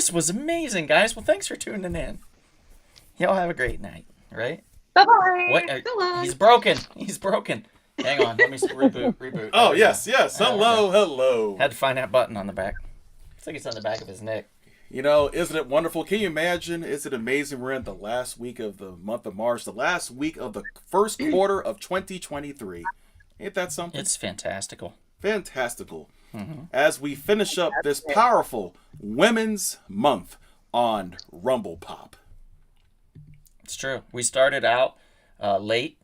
This was amazing, guys. Well, thanks for tuning in. Y'all have a great night, right? Bye-bye. What? So long. He's broken. He's broken. Hang on. Let me reboot. Oh, yes. Hello. Had to find that button on the back. It's like it's on the back of his neck. You know, isn't it wonderful? Can you imagine? Is it amazing? We're in the last week of the month of March, the last week of the first quarter of 2023. Ain't that something? It's fantastical. Fantastical. As we finish up this powerful Women's Month on Rumble Pop. It's true. We started out late,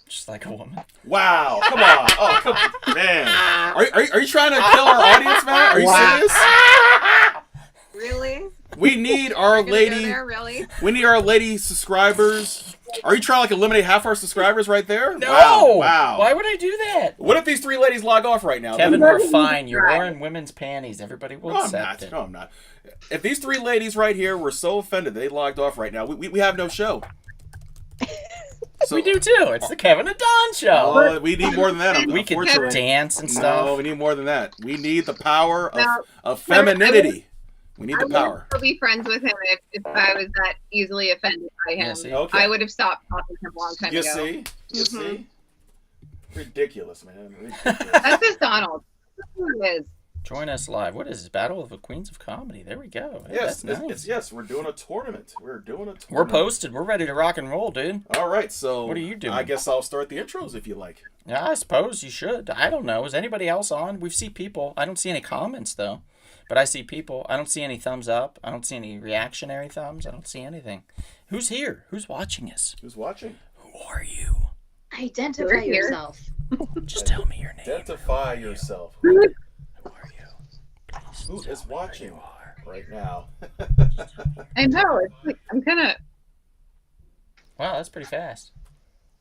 just like a woman. Wow. Come on. Oh, come on. Man. Are you trying to kill our audience, man? Are you serious? Really? We need our You're gonna go lady. there, really? We need our lady subscribers. Are you trying to like eliminate half our subscribers right there? No! Wow. Why would I do that? What if these three ladies log off right now? Kevin, we're fine. You're wearing women's panties. Everybody will No, I'm accept not. it. No, I'm not. If these three ladies right here were so offended they logged off right now, we have no show. So, We do too. It's the Kevin and Don show. Oh, we need more than that. We can unfortunately. dance and stuff. No, we need more than that. We need the power No. of femininity. We need the power. I would still be friends with him if I was that easily offended by him. Yeah, see? Okay. I would have stopped talking to him a long time You ago. see? You Mhm. see? Ridiculous, man. Ridiculous. That's just Donald. That's who it is. Join us live. What is this? Battle of the Queens of Comedy. There we go. Hey, Yes, that's nice. yes, we're doing a tournament. We're posted. We're ready to rock and roll, dude. All right, so What are you doing? I guess I'll start the intros if you like. Yeah, I suppose you should. I don't know. Is anybody else on? We see people. I don't see any comments, though. But I see people. I don't see any thumbs up. I don't see any reactionary thumbs. I don't see anything. Who's here? Who's watching us? Who's watching? Who are you? Identify We're here. yourself. Just tell me your name. Identify yourself. Who are you? Please Who tell is me where watching you are. right now? I know. It's like, I'm kind of. Wow, that's pretty fast.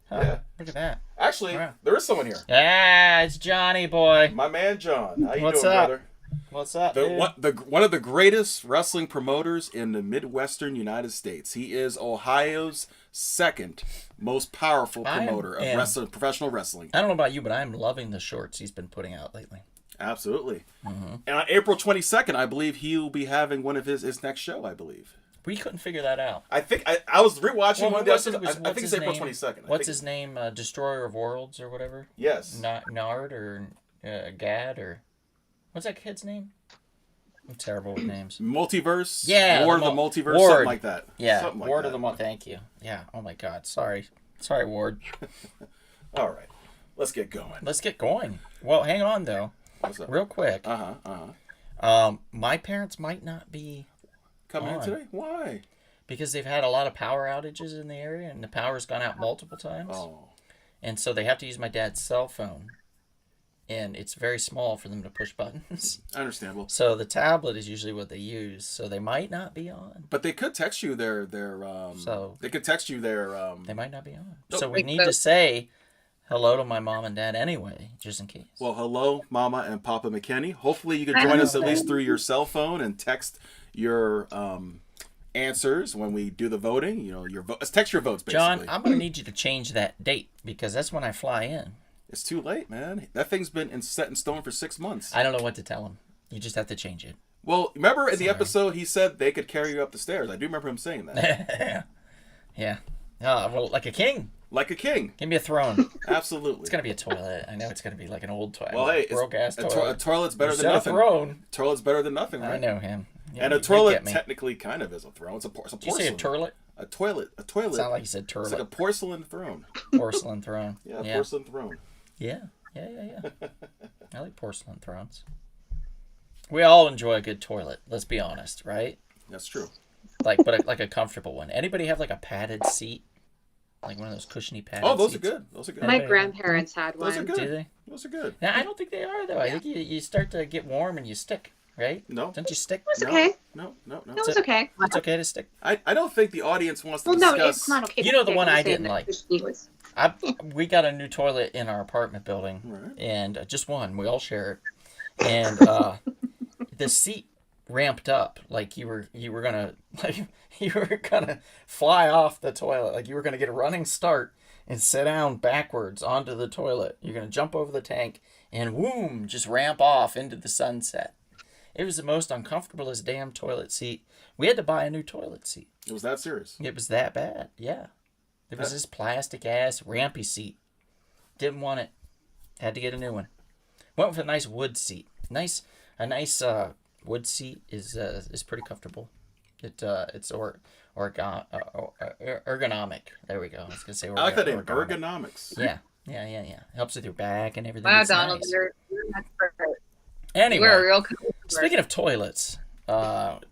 Huh, Yeah. Look at that. Actually, Wow. there is someone here. Yeah, it's Johnny boy. My man John. How you What's doing, up? brother? What's up, dude? One of the greatest wrestling promoters in the Midwestern United States. He is Ohio's second most powerful I promoter of am- professional wrestling. I don't know about you, but I'm loving the shorts he's been putting out lately. Absolutely. Mm-hmm. And on April 22nd, I believe he'll be having one of his next show, I believe. We couldn't figure that out. I think I was rewatching one of the what's episodes. his- I what's think his it's April name? 22nd. What's his name? Destroyer of Worlds or whatever? Yes. Nard or Gad or... What's that kid's name? I'm terrible with names. Multiverse? Yeah, Ward the of the Multiverse? Ward. Something like that. Yeah, Something like Ward that. of the Month. Thank you. Yeah, oh my God. Sorry, Ward. All right. Let's get going. Let's get going. Well, hang on, though. What's up? Real quick. My parents might not be... Coming in on. today? Why? Because they've had a lot of power outages in the area, and the power's gone out multiple times. Oh. And so they have to use my dad's cell phone. And it's very small for them to push buttons. Understandable. So the tablet is usually what they use. So they might not be on. But they could text you their So- they could text you their They might not be on. Oh, So we like need the- to say hello to my mom and dad anyway, just in case. well, hello, Mama and Papa McKinney. Hopefully you can join us at least through your cell phone and text your answers when we do the voting. You know, text your votes basically. John, I'm going to need you to change that date because that's when I fly in. It's too late, man. That thing's been set in stone for 6 months. I don't know what to tell him. You just have to change it. Well, remember in the Sorry. episode he said they could carry you up the stairs. I do remember him saying that. Yeah. Well, like a king. Like a king. Give me a throne. Absolutely. It's going to be a toilet. I know it's going to be like an old toilet. Well, hey, broke-ass a toilet. toilet's better than Instead of nothing. throne. Toilet's better than nothing, I right? know him. Yeah, And a you toilet get me. technically kind of is a throne. It's a Did you porcelain. say a turlet? A toilet. Sound like you said It's like a turlet. porcelain throne. Porcelain throne. Yeah, Yeah. porcelain throne. Yeah. I like porcelain thrones. We all enjoy a good toilet. Let's be honest, right? That's true. Like a comfortable one. Anybody have like a padded seat? Like one of those cushiony padded Oh, those seats? are good. Those are good. My My grandparents had Those are one. good. Do they? Those are good. No, I don't think they are though. I think you start to get warm and you stick, right? No. Don't you stick? It was No, okay. No. No, it was okay. It's okay to stick. I don't think the audience wants to Well, no, discuss. it's not okay. You know the one I I'm saying didn't that like. Christine was- We got a new toilet in our apartment building, Right. and just one. We all share it, and the seat ramped up like you were gonna fly off the toilet, like you were gonna get a running start and sit down backwards onto the toilet. You're gonna jump over the tank and whoom, just ramp off into the sunset. It was the most uncomfortablest damn toilet seat. We had to buy a new toilet seat. It was that serious. It was that bad. Yeah. It was this plastic ass rampy seat. Didn't want it. Had to get a new one. Went with a nice wood seat. A nice wood seat is pretty comfortable. It's ergonomic. There we go. I was gonna say. I like that name, ergonomics. Yeah. Helps with your back and everything. Wow, It's Donald, nice. you're an expert. Anyway, You're a real customer. speaking of toilets,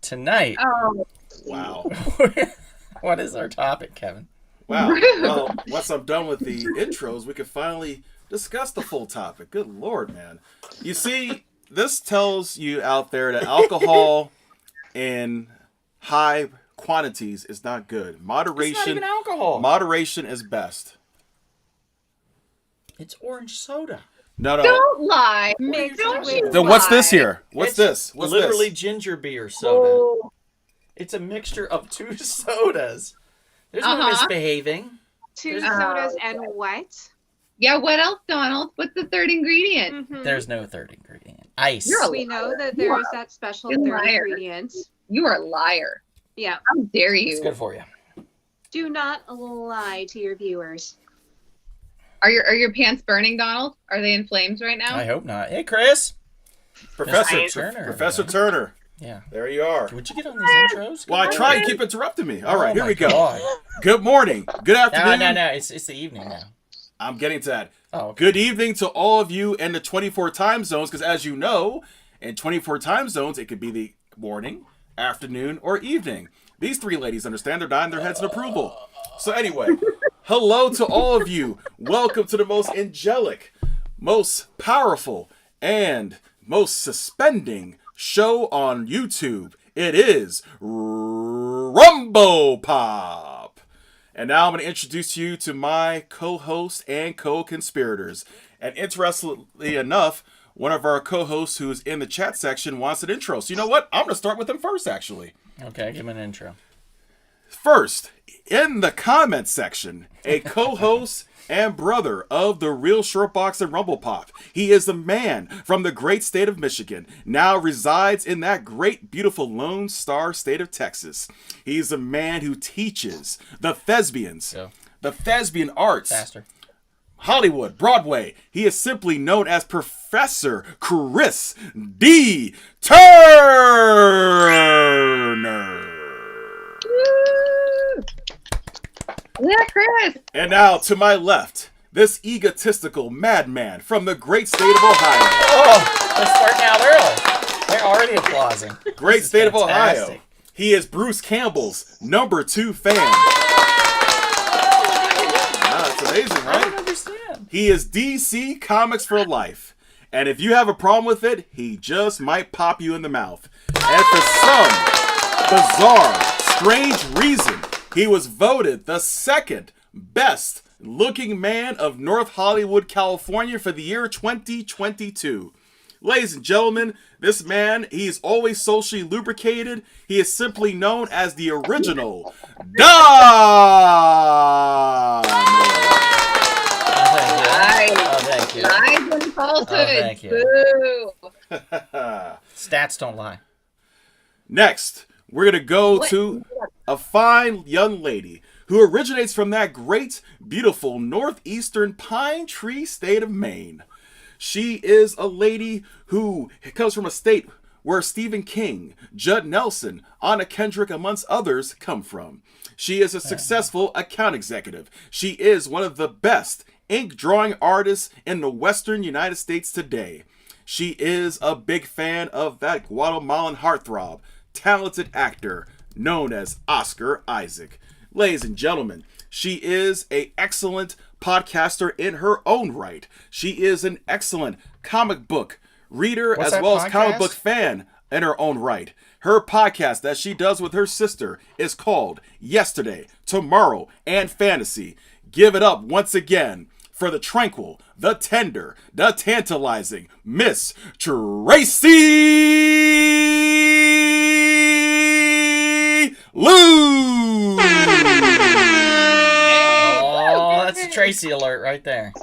tonight. Oh, Wow. What is our topic, Kevin? Wow. Well, once I'm done with the intros, we can finally discuss the full topic. Good Lord, man. You see, this tells you out there that alcohol in high quantities is not good. It's not Moderation, even alcohol. moderation is best. It's orange soda. No. don't lie. Mixed Don't with- you Then what's this lie. here? What's It's this? What's literally this? ginger beer soda. Oh, It's a mixture of two sodas. There's no Uh-huh. misbehaving. Two There's- sodas and what? yeah, what else, Donald? What's the third ingredient? Mhm. There's no third ingredient. Ice. You're a We know that You there's are that special a third liar. ingredient. You are a liar. Yeah. How dare It's you? good for you. Do not lie to your viewers. Are your pants burning, Donald? Are they in flames right now? I hope not. Hey, Chris. Professor Mr. Turner. Professor Turner. Yeah. There you are. Would you get on these intros? Well, I Good try morning. and keep interrupting me. All right, Oh here my we go. God. Good morning. Good afternoon. No. It's the evening now. I'm getting to that. Oh, okay. Good evening to all of you in the 24 time zones, because as you know, in 24 time zones, it could be the morning, afternoon, or evening. These three ladies understand. They're nodding their heads in approval. So anyway, hello to all of you. Welcome to the most angelic, most powerful, and most suspending show on YouTube. It is Rumbo Pop. And now I'm going to introduce you to my co-host and co-conspirators. And interestingly enough, one of our co-hosts who is in the chat section wants an intro. So you know what? I'm going to start with him first, actually. Okay, give me an intro. First, in the comment section, a co-host and brother of the Real Shortbox and Rumble Pop. He is a man from the great state of Michigan, now resides in that great, beautiful Lone Star state of Texas. He's a man who teaches the thespians, Go. the thespian arts, Faster. Hollywood, Broadway. He is simply known as Professor Chris D. Turner. Woo! Yeah, Chris. And now to my left, this egotistical madman from the great state of Ohio. Oh, they're starting out early. They're already applauding. Great This is state of fantastic. Ohio. He is Bruce Campbell's #2 fan. That's amazing, I right? don't understand. He is DC Comics for life. And if you have a problem with it, he just might pop you in the mouth. And for some bizarre, strange reason, he was voted the second best looking man of North Hollywood, California for the year 2022. Ladies and gentlemen, this man, he's always socially lubricated. He is simply known as the original Don. Oh, thank you. Lies. Oh, thank you. Lies and falsehoods. thank you. Boo. Stats don't lie. Next, we're going to go What? to a fine young lady who originates from that great, beautiful northeastern pine tree state of Maine. She is a lady who comes from a state where Stephen King, Judd Nelson, Anna Kendrick, amongst others, come from. She is a successful account executive. She is one of the best ink drawing artists in the western United States today. She is a big fan of that Guatemalan heartthrob, talented actor known as Oscar Isaac. Ladies and gentlemen, she is an excellent podcaster in her own right. She is an excellent comic book reader What's as that well as comic podcast? book fan in her own right. Her podcast that she does with her sister is called Yesterday, Tomorrow, and Fantasy. Give it up once again for the tranquil, the tender, the tantalizing Miss Tracy Lou. Oh, that's a Tracy alert right there.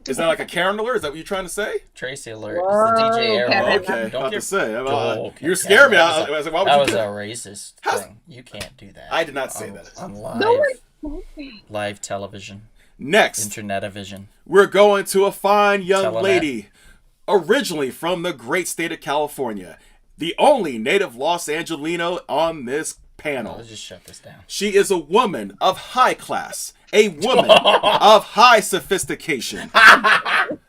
Is that like a Karen alert? Is that what you're trying to say? Tracy alert. It's the DJ air Kevin. horn. Okay, Don't about get to say. Oh, You're Kevin, scaring me. that I was like, why that would was you a do racist How's- thing. You can't do that. I did not say that. On No live, one. live television, Next, internetavision. we're going to a fine young Telenet. lady, originally from the great state of California, the only native Los Angelino on this panel. Let's just shut this down. She is a woman of high class, a woman of high sophistication.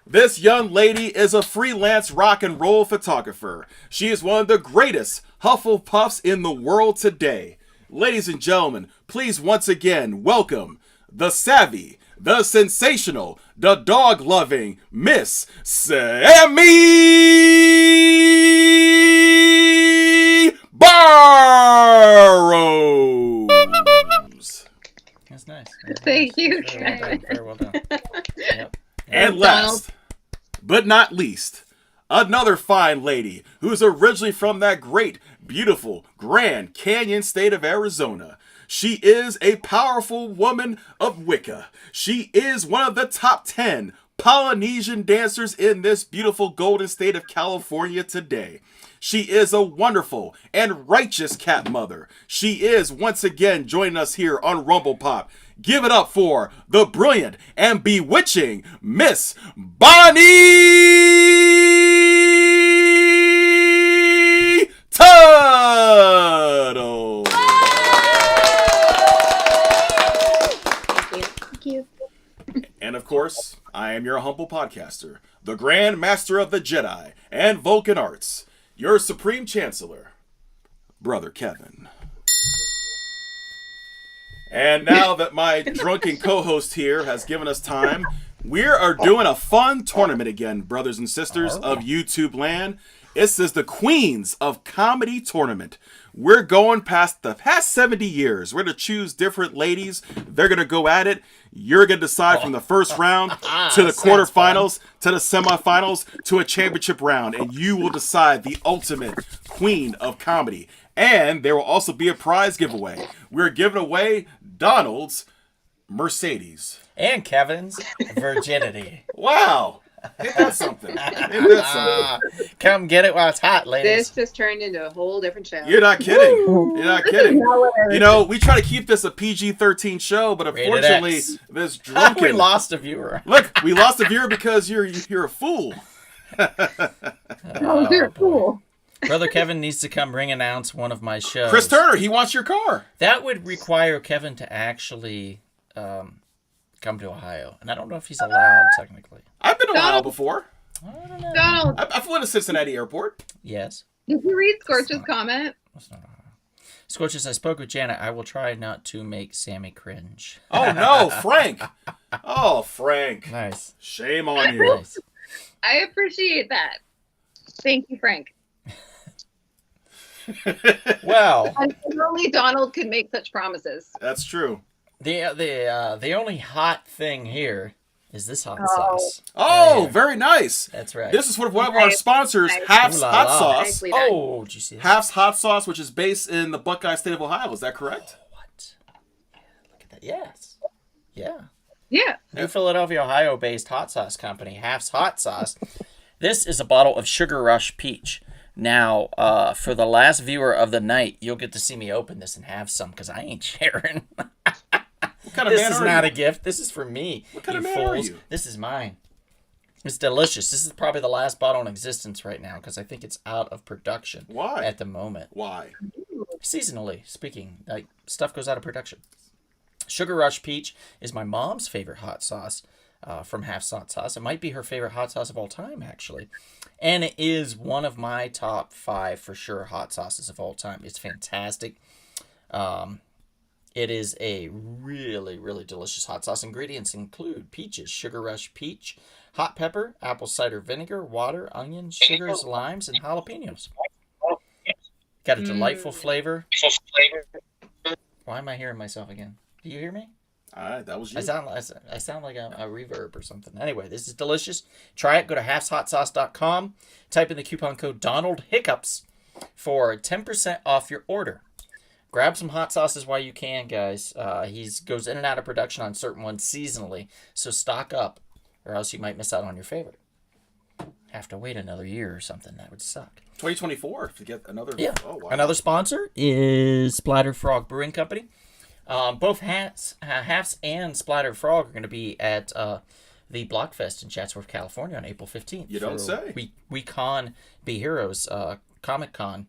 This young lady is a freelance rock and roll photographer. She is one of the greatest Hufflepuffs in the world today. Ladies and gentlemen, please once again welcome the savvy, the sensational, the dog-loving Miss Sammy Barrows. That's nice. Thank you, Very well done. Very well done. Yep. And Donald. last, but not least, another fine lady who's originally from that great, beautiful Grand Canyon state of Arizona. She is a powerful woman of Wicca. She is one of the top 10 Polynesian dancers in this beautiful golden state of California today. She is a wonderful and righteous cat mother. She is once again joining us here on Rumble Pop. Give it up for the brilliant and bewitching Miss Bonnie Tuttle. Thank you. And of course, I am your humble podcaster, the Grand Master of the Jedi and Vulcan Arts, your Supreme Chancellor, Brother Kevin. And now that my drunken co-host here has given us time, we are doing a fun tournament again, brothers and sisters of YouTube land. This is the Queens of Comedy Tournament. We're going past the past 70 years. We're going to choose different ladies. They're going to go at it. You're going to decide from the first round to the quarterfinals, to the semifinals, to a championship round. And you will decide the ultimate queen of comedy. And there will also be a prize giveaway. We're giving away Donald's Mercedes. And Kevin's virginity. Wow. Ain't that something? Ain't that something? Come get it while it's hot, ladies. This just turned into a whole different show. You're not kidding. You're not kidding. You know, we try to keep this a PG-13 show, but Rated unfortunately, X. this we drunken... lost a viewer. Look, we lost a viewer because you're a fool. Oh, you're cool. Brother Kevin needs to come ring announce one of my shows. Chris Turner, he wants your car. That would require Kevin to actually come to Ohio. And I don't know if he's allowed, technically. I've been to Ohio Donald. before. I don't know. Donald, I flew to Cincinnati Airport. Yes. did you read Scorch's comment? That's not Ohio. Scorches, I spoke with Janet. I will try not to make Sammy cringe. Oh, no, Frank. Oh, Frank. Nice. Shame on you. Nice. I appreciate that. Thank you, Frank. Well, And only Donald could make such promises. That's true. the only hot thing here is this hot Oh. sauce. Oh, Right. very nice. That's right. This is one of our sponsors, Nice. Half's Ooh la Hot la. Sauce. Nicely done. Oh, did you see that? Half's Hot Sauce, which is based in the Buckeye State of Ohio. Is that correct? What? Yeah, look at that. Yes. Yeah. Yeah. New Philadelphia, Ohio-based hot sauce company, Half's Hot Sauce. This is a bottle of Sugar Rush Peach. Now, for the last viewer of the night, you'll get to see me open this and have some because I ain't sharing. What kind of This man is are not you? a gift. This is for me. What kind you of man are fools. you? This is mine. It's delicious. This is probably the last bottle in existence right now because I think it's out of production. Why? At the moment. Why? Seasonally speaking, like stuff goes out of production. Sugar Rush Peach is my mom's favorite hot sauce from Half's Hot Sauce. It might be her favorite hot sauce of all time, actually. And it is one of my top 5 for sure hot sauces of all time. It's fantastic. It is a really, really delicious hot sauce. Ingredients include peaches, Sugar Rush Peach, hot pepper, apple cider vinegar, water, onions, sugars, limes, and jalapenos. Got a delightful flavor. Why am I hearing myself again? Do you hear me? All right, that was you. I sound like a reverb or something. Anyway, this is delicious. Try it. Go to halfshotsauce.com. Type in the coupon code Donald Hiccups for 10% off your order. Grab some hot sauces while you can, guys. He goes in and out of production on certain ones seasonally, so stock up. or else you might miss out on your favorite. Have to wait another year or something. That would suck. 2024 to get another. Yeah. Oh, wow. Another sponsor is Splattered Frog Brewing Company. Both Halfs and Splattered Frog are going to be at the Blockfest in Chatsworth, California on April 15th. You don't say. We Con Be Heroes, Comic Con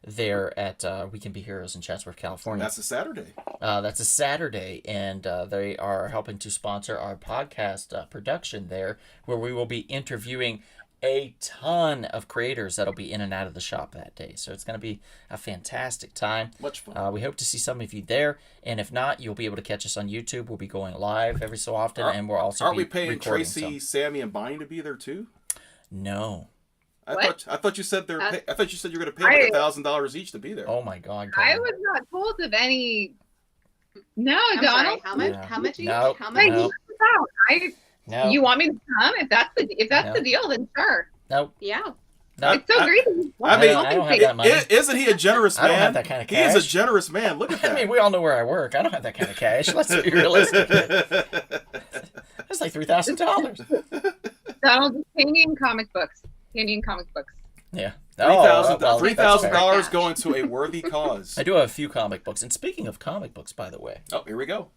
there at We Can Be Heroes in Chatsworth, California. That's a Saturday. That's a Saturday, and they are helping to sponsor our podcast production there, where we will be interviewing a ton of creators that'll be in and out of the shop that day. So it's going to be a fantastic time. Much fun. We hope to see some of you there, and if not, you'll be able to catch us on YouTube. We'll be going live every so often, and we'll also Aren't be we paying recording Tracy, some. Sammy, and Bonnie to be there too? No. I thought you said I thought you said you were going to pay like $1,000 each to be there. Oh my God. I Kevin. was not told of any. No, I'm Donald. sorry, how much? Yeah. How much each? No, How Like, much? I. No. You want me to come? If that's No. the deal, then sure. Nope. Yeah. No. It's so greedy. I mean, I don't have that money. Isn't he a generous man? I don't have that kind of He is cash. a generous man. Look at that. I mean, we all know where I work. I don't have that kind of cash. Let's be realistic. That's like $3,000. Donald, just pay me in comic books. Pay me in comic books. Yeah. $3,000 well, that's fair. $3,000 going to a worthy cause. I do have a few comic books. And speaking of comic books, by the way, Oh, here we go.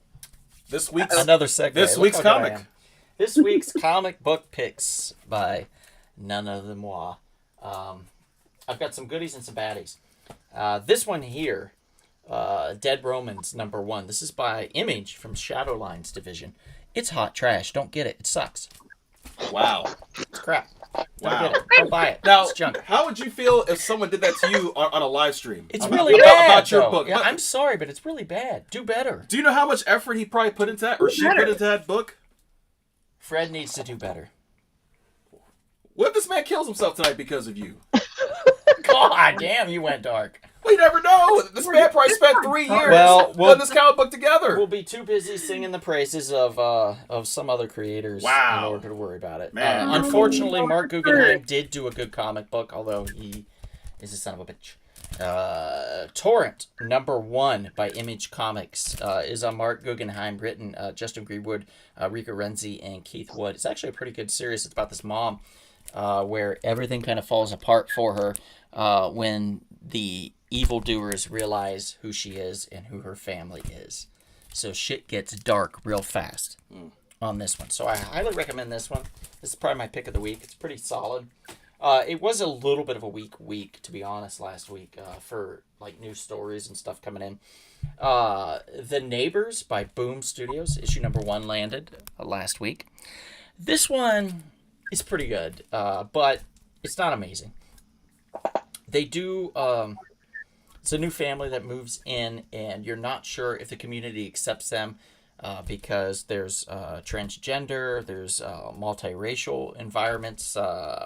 This week's another segue. This Look week's how good I comic. am. This week's comic book picks by none other than moi. I've got some goodies and some baddies. This one here, Dead Romans #1. This is by Image from Shadowlines division. It's hot trash. Don't get it. It sucks. Wow. It's crap. Don't Wow. get it. Don't buy it. Now, It's junk. how would you feel if someone did that to you on a live stream? It's About- really about- bad, about your though. book. Yeah, But I'm sorry, but it's really bad. Do better. do you know how much effort he probably put into that, or she put into that book? Fred needs to do better. What if this man kills himself tonight because of you? God damn, you went dark. We never know. This man probably spent 3 years Well, putting this comic book together. We'll be too busy singing the praises of some other creators Wow. in order to worry about it. Man. Unfortunately, Mark Guggenheim did do a good comic book, although he is a son of a bitch. Torrent #1 by Image Comics is a Mark Guggenheim written, Justin Greenwood, Rika Renzi, and Keith Wood. It's actually a pretty good series. It's about this mom where everything kind of falls apart for her when the evildoers realize who she is and who her family is. So shit gets dark real fast on this one. So I highly recommend this one. This is probably my pick of the week. It's pretty solid. It was a little bit of a weak, to be honest, last week for like new stories and stuff coming in. The Neighbors by Boom Studios, issue #1 landed last week. This one is pretty good, but it's not amazing. They do. It's a new family that moves in, and you're not sure if the community accepts them because there's transgender, there's multiracial environments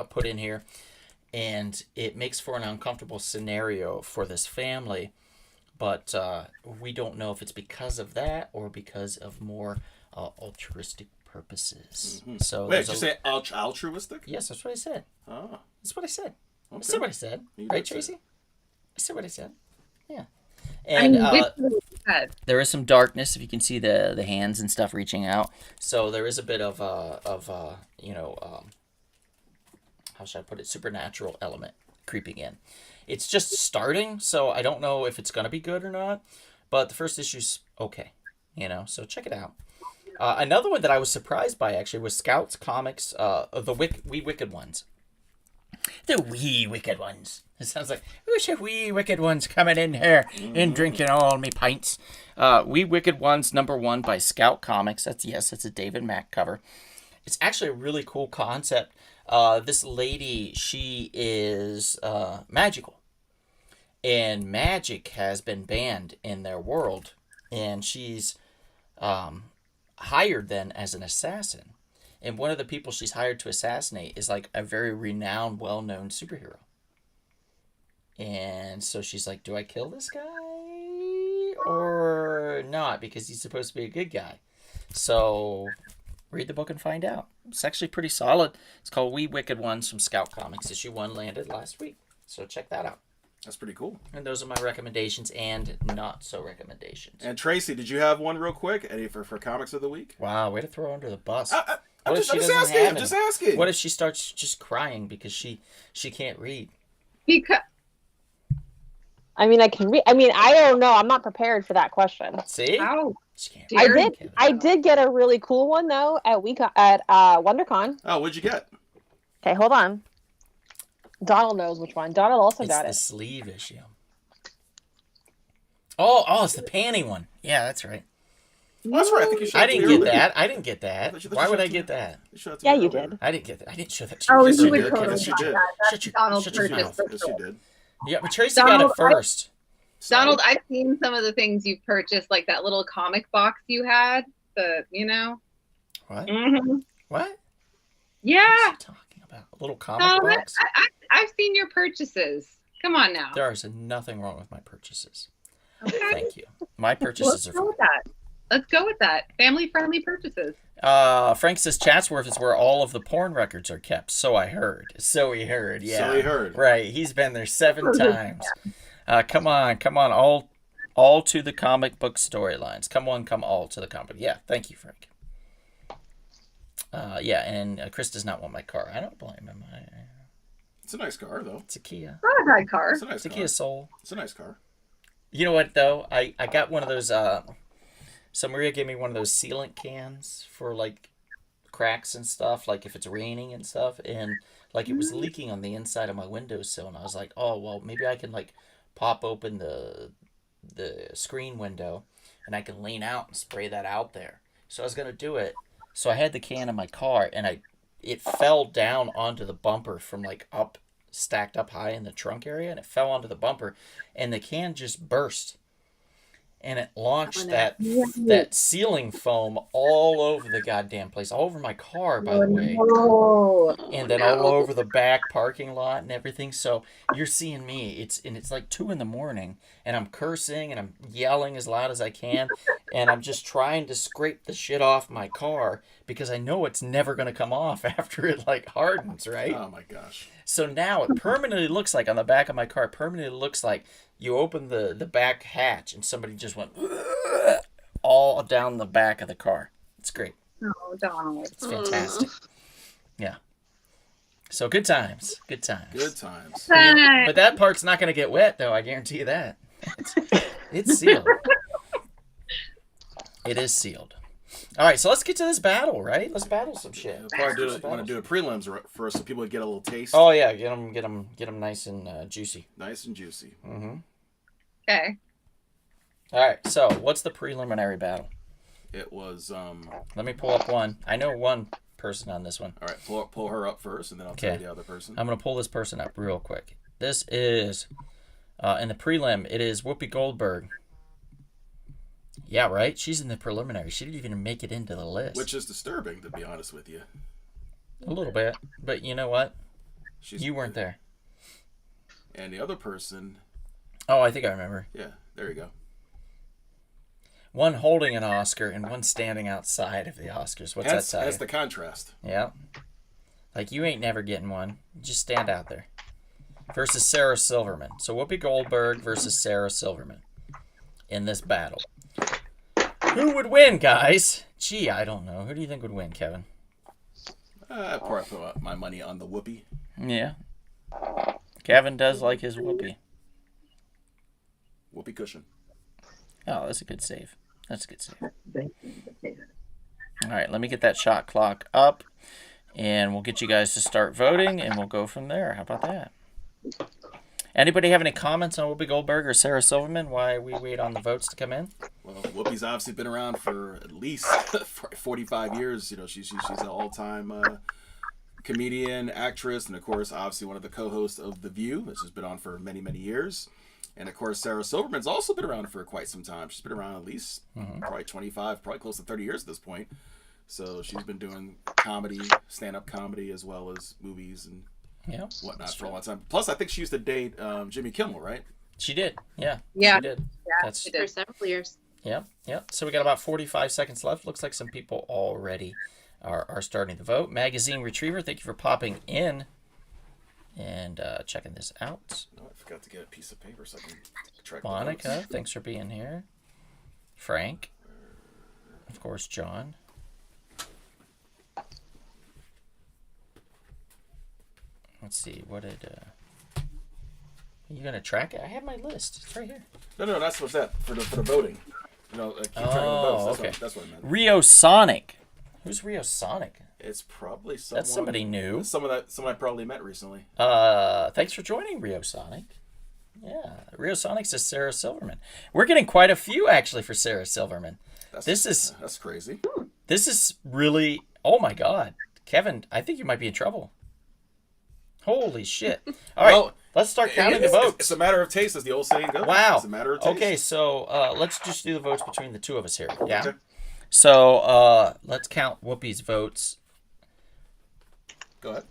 put in here, and it makes for an uncomfortable scenario for this family. But we don't know if it's because of that or because of more altruistic purposes. So Wait, there's did you say altruistic? yes, that's what I said. Oh, That's what I said. I okay. said what I said. You Right, did say Tracy? I said what I said. Yeah. I And mean, literally said. there is some darkness if you can see the hands and stuff reaching out. So there is a bit of how should I put it, supernatural element creeping in. It's just starting, so I don't know if it's gonna be good or not. But the first issue's okay, so check it out. Another one that I was surprised by actually was Scouts Comics, We Wicked Ones. The wee wicked ones. It sounds like, who's the wee wicked ones coming in here and drinking all me pints? Wee Wicked Ones #1 by Scout Comics. That's a David Mack cover. It's actually a really cool concept. This lady, she is magical. And magic has been banned in their world. And she's hired then as an assassin. And one of the people she's hired to assassinate is like a very renowned, well-known superhero. And so she's like, do I kill this guy or not? Because he's supposed to be a good guy. So read the book and find out. It's actually pretty solid. It's called We Wicked Ones from Scout Comics. Issue 1 landed last week. So check that out. that's pretty cool. And those are my recommendations and not so recommendations. And Tracy, did you have one real quick? Any for comics of the week? Wow, way to throw under the bus. What I'm if just, she I'm just doesn't asking. have I'm any? just asking. What if she starts just crying because she can't read? Because I mean, I can read. I mean, I don't know. I'm not prepared for that question. See? how She can't dare read, you. Kevin. I did get a really cool one though at WonderCon. Oh, what'd you get? Okay, hold on. Donald knows which one. Donald also It's got the it. sleeve issue. Oh, it's the panty one. Yeah, that's right. Oh, that's right. I think you showed I it to didn't me get earlier. that. I didn't get I that. thought you Why would showed I it to get me. that? You showed it to me Yeah, you earlier. did. I didn't get that. I didn't show that to you. Oh, Yes, you you would did. totally Yes, you got did. that. That's Shut your- Donald's shut your purchase. mouth. for Yes, sure. you did. Yeah, but Tracy got it Donald, first. Donald, I've seen some of the things you've purchased, like that little comic box you had. What? Mm-hmm. What? Yeah, What's she talking about? A little comic Donald, box? I've seen your purchases. Come on now. There is nothing wrong with my purchases. Okay. Thank you. My Let's purchases are go fine. with that. Let's go with that. Family-friendly purchases. Frank says Chatsworth is where all of the porn records are kept. So I heard. So he heard. Yeah. So he heard. Right. He's been there 7 times. Come on. All to the comic book storylines. Come all to the comic. Yeah. Thank you, Frank. Yeah, and Chris does not want my car. I don't blame him. It's a nice car, though. It's a Kia. Not a bad car. It's a nice It's a car. Kia Soul. It's a nice car. You know what though? I got one of those. So Maria gave me one of those sealant cans for like cracks and stuff, like if it's raining and stuff, and like it was leaking on the inside of my windowsill, and I was like, oh well, maybe I can like pop open the screen window, and I can lean out and spray that out there. So I was gonna do it. So I had the can in my car, and it fell down onto the bumper from like up, stacked up high in the trunk area, and it fell onto the bumper, and the can just burst, and it launched that sealing foam all over the goddamn place, all over my car, by the way, and then all over the back parking lot and everything. So you're seeing me. It's like 2 a.m, and I'm cursing and I'm yelling as loud as I can, and I'm just trying to scrape the shit off my car because I know it's never gonna come off after it like hardens, right? Oh my gosh. So now it permanently looks like on the back of my car, it permanently looks like you open the back hatch and somebody just went all down the back of the car. It's great. Oh, Donald. It's fantastic. Yeah. So good times. Good times. Good times. But that part's not going to get wet, though. I guarantee you that. It's sealed. It is sealed. All right, so let's get to this battle, right? Let's battle some shit. We'll probably want to do a prelims first so people would get a little taste. Oh yeah, get them nice and juicy. Nice and juicy. Mm-hmm. Okay. All right, so what's the preliminary battle? It was Let me pull up one. I know one person on this one. all right. Pull her up first, and then I'll tell you the other person. I'm gonna pull this person up real quick. This is in the prelim. It is Whoopi Goldberg. Yeah, right. She's in the preliminary. She didn't even make it into the list. Which is disturbing, to be honest with you. A little bit, but you know what? She's, You weren't there. And the other person, Oh, I think I remember. yeah, there you go. One holding an Oscar and one standing outside of the Oscars. What's that tell That's you? the contrast. Yeah. Like, you ain't never getting one. Just stand out there. Versus Sarah Silverman. So Whoopi Goldberg versus Sarah Silverman in this battle. Who would win, guys? Gee, I don't know. Who do you think would win, Kevin? I'd probably put my money on the Whoopi. Yeah. Kevin does like his Whoopi. Whoopi cushion. Oh, that's a good save. That's a good save. All right, let me get that shot clock up, and we'll get you guys to start voting, and we'll go from there. How about that? Anybody have any comments on Whoopi Goldberg or Sarah Silverman? Why we wait on the votes to come in? Well, Whoopi's obviously been around for at least 45 years. You know, she's an all-time comedian, actress, and of course, obviously one of the co-hosts of The View, which has been on for many, many years. And of course, Sarah Silverman's also been around for quite some time. She's been around at least probably 25, probably close to 30 years at this point. So she's been doing comedy, stand-up comedy, as well as movies and whatnot for a long time. Plus, I think she used to date Jimmy Kimmel, right? She did. Yeah. Yeah. She did. Yeah, That's she For did. several years. Yeah. So we got about 45 seconds left. Looks like some people already are starting to vote. Magazine Retriever, thank you for popping in and checking this out. Oh, I forgot to get a piece of paper so I can track the Monica, votes. thanks for being here. Frank. Of course, John. Let's see. What did? Are you gonna track it? I have my list. It's right here. No, that's what's that for the voting. You know, keep track of the votes. okay. That's what I meant. Rio Sonic. Who's Rio Sonic? It's probably someone. That's somebody new. Someone I probably met recently. Thanks for joining, Rio Sonic. Yeah, Rio Sonic says Sarah Silverman. We're getting quite a few actually for Sarah Silverman. That's crazy. This is really. Oh my God, Kevin! I think you might be in trouble. Holy shit! All right, Well, let's start counting the votes. It's a matter of taste, as the old saying goes. Wow. It's a matter of taste. Okay, so let's just do the votes between the two of us here. Yeah. Okay. So let's count Whoopi's votes. Go ahead.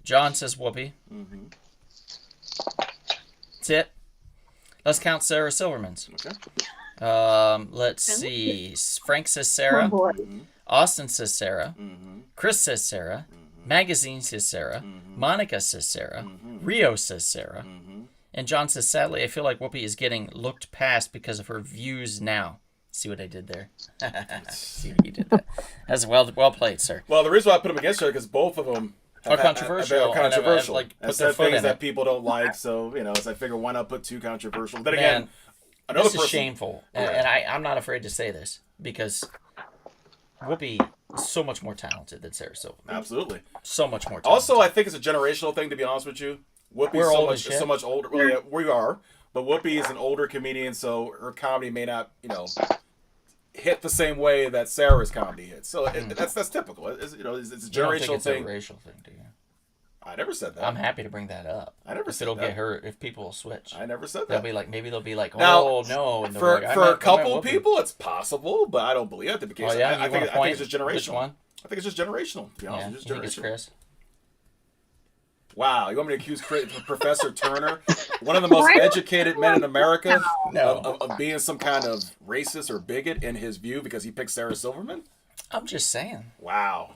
John says Whoopi. Mm-hmm. That's it. Let's count Sarah Silverman's. Okay. Let's see. Frank says Sarah. Oh, boy. Austin says Sarah. Mm-hmm. Chris says Sarah. Magazine says Sarah. Monica says Sarah. Rio says Sarah. And John says, sadly, I feel like Whoopi is getting looked past because of her views now. See what I did there? See what you did there. That's well played, sir. Well, the reason why I put them against each other because both of them Are controversial. Are controversial. And have, like, put and their said foot things in that it. people don't like. So so I figure why not put two controversial? Then Man, again, another this is person. shameful. And I'm not afraid to say this because Whoopi is so much more talented than Sarah Silverman. Absolutely. So much more talented. Also, I think it's a generational thing. To be honest with you, Whoopi's We're so old much as shit. so much older. Well, yeah, we are. But Whoopi is an older comedian, so her comedy may not, hit the same way that Sarah's comedy hits. So that's typical. It's a You don't think generational it's thing. a racial thing, do you? I never said that. I'm happy to bring that up. I never If said it'll that. get her, if people will switch. I never said They'll that. be like, maybe they'll be like, Now, oh no. And For like, I for meant- a couple I meant Whoopi. people, it's possible, but I don't believe that to be the case. Oh, yeah? I You think wanna it's just generational. Which one? I think it's just generational. To be honest, Yeah, with you it's think it's generational. Chris? Wow, you want me to accuse Professor Turner, one of the most educated men in America, No. of being some kind of racist or bigot in his view because he picked Sarah Silverman? I'm just saying. Wow.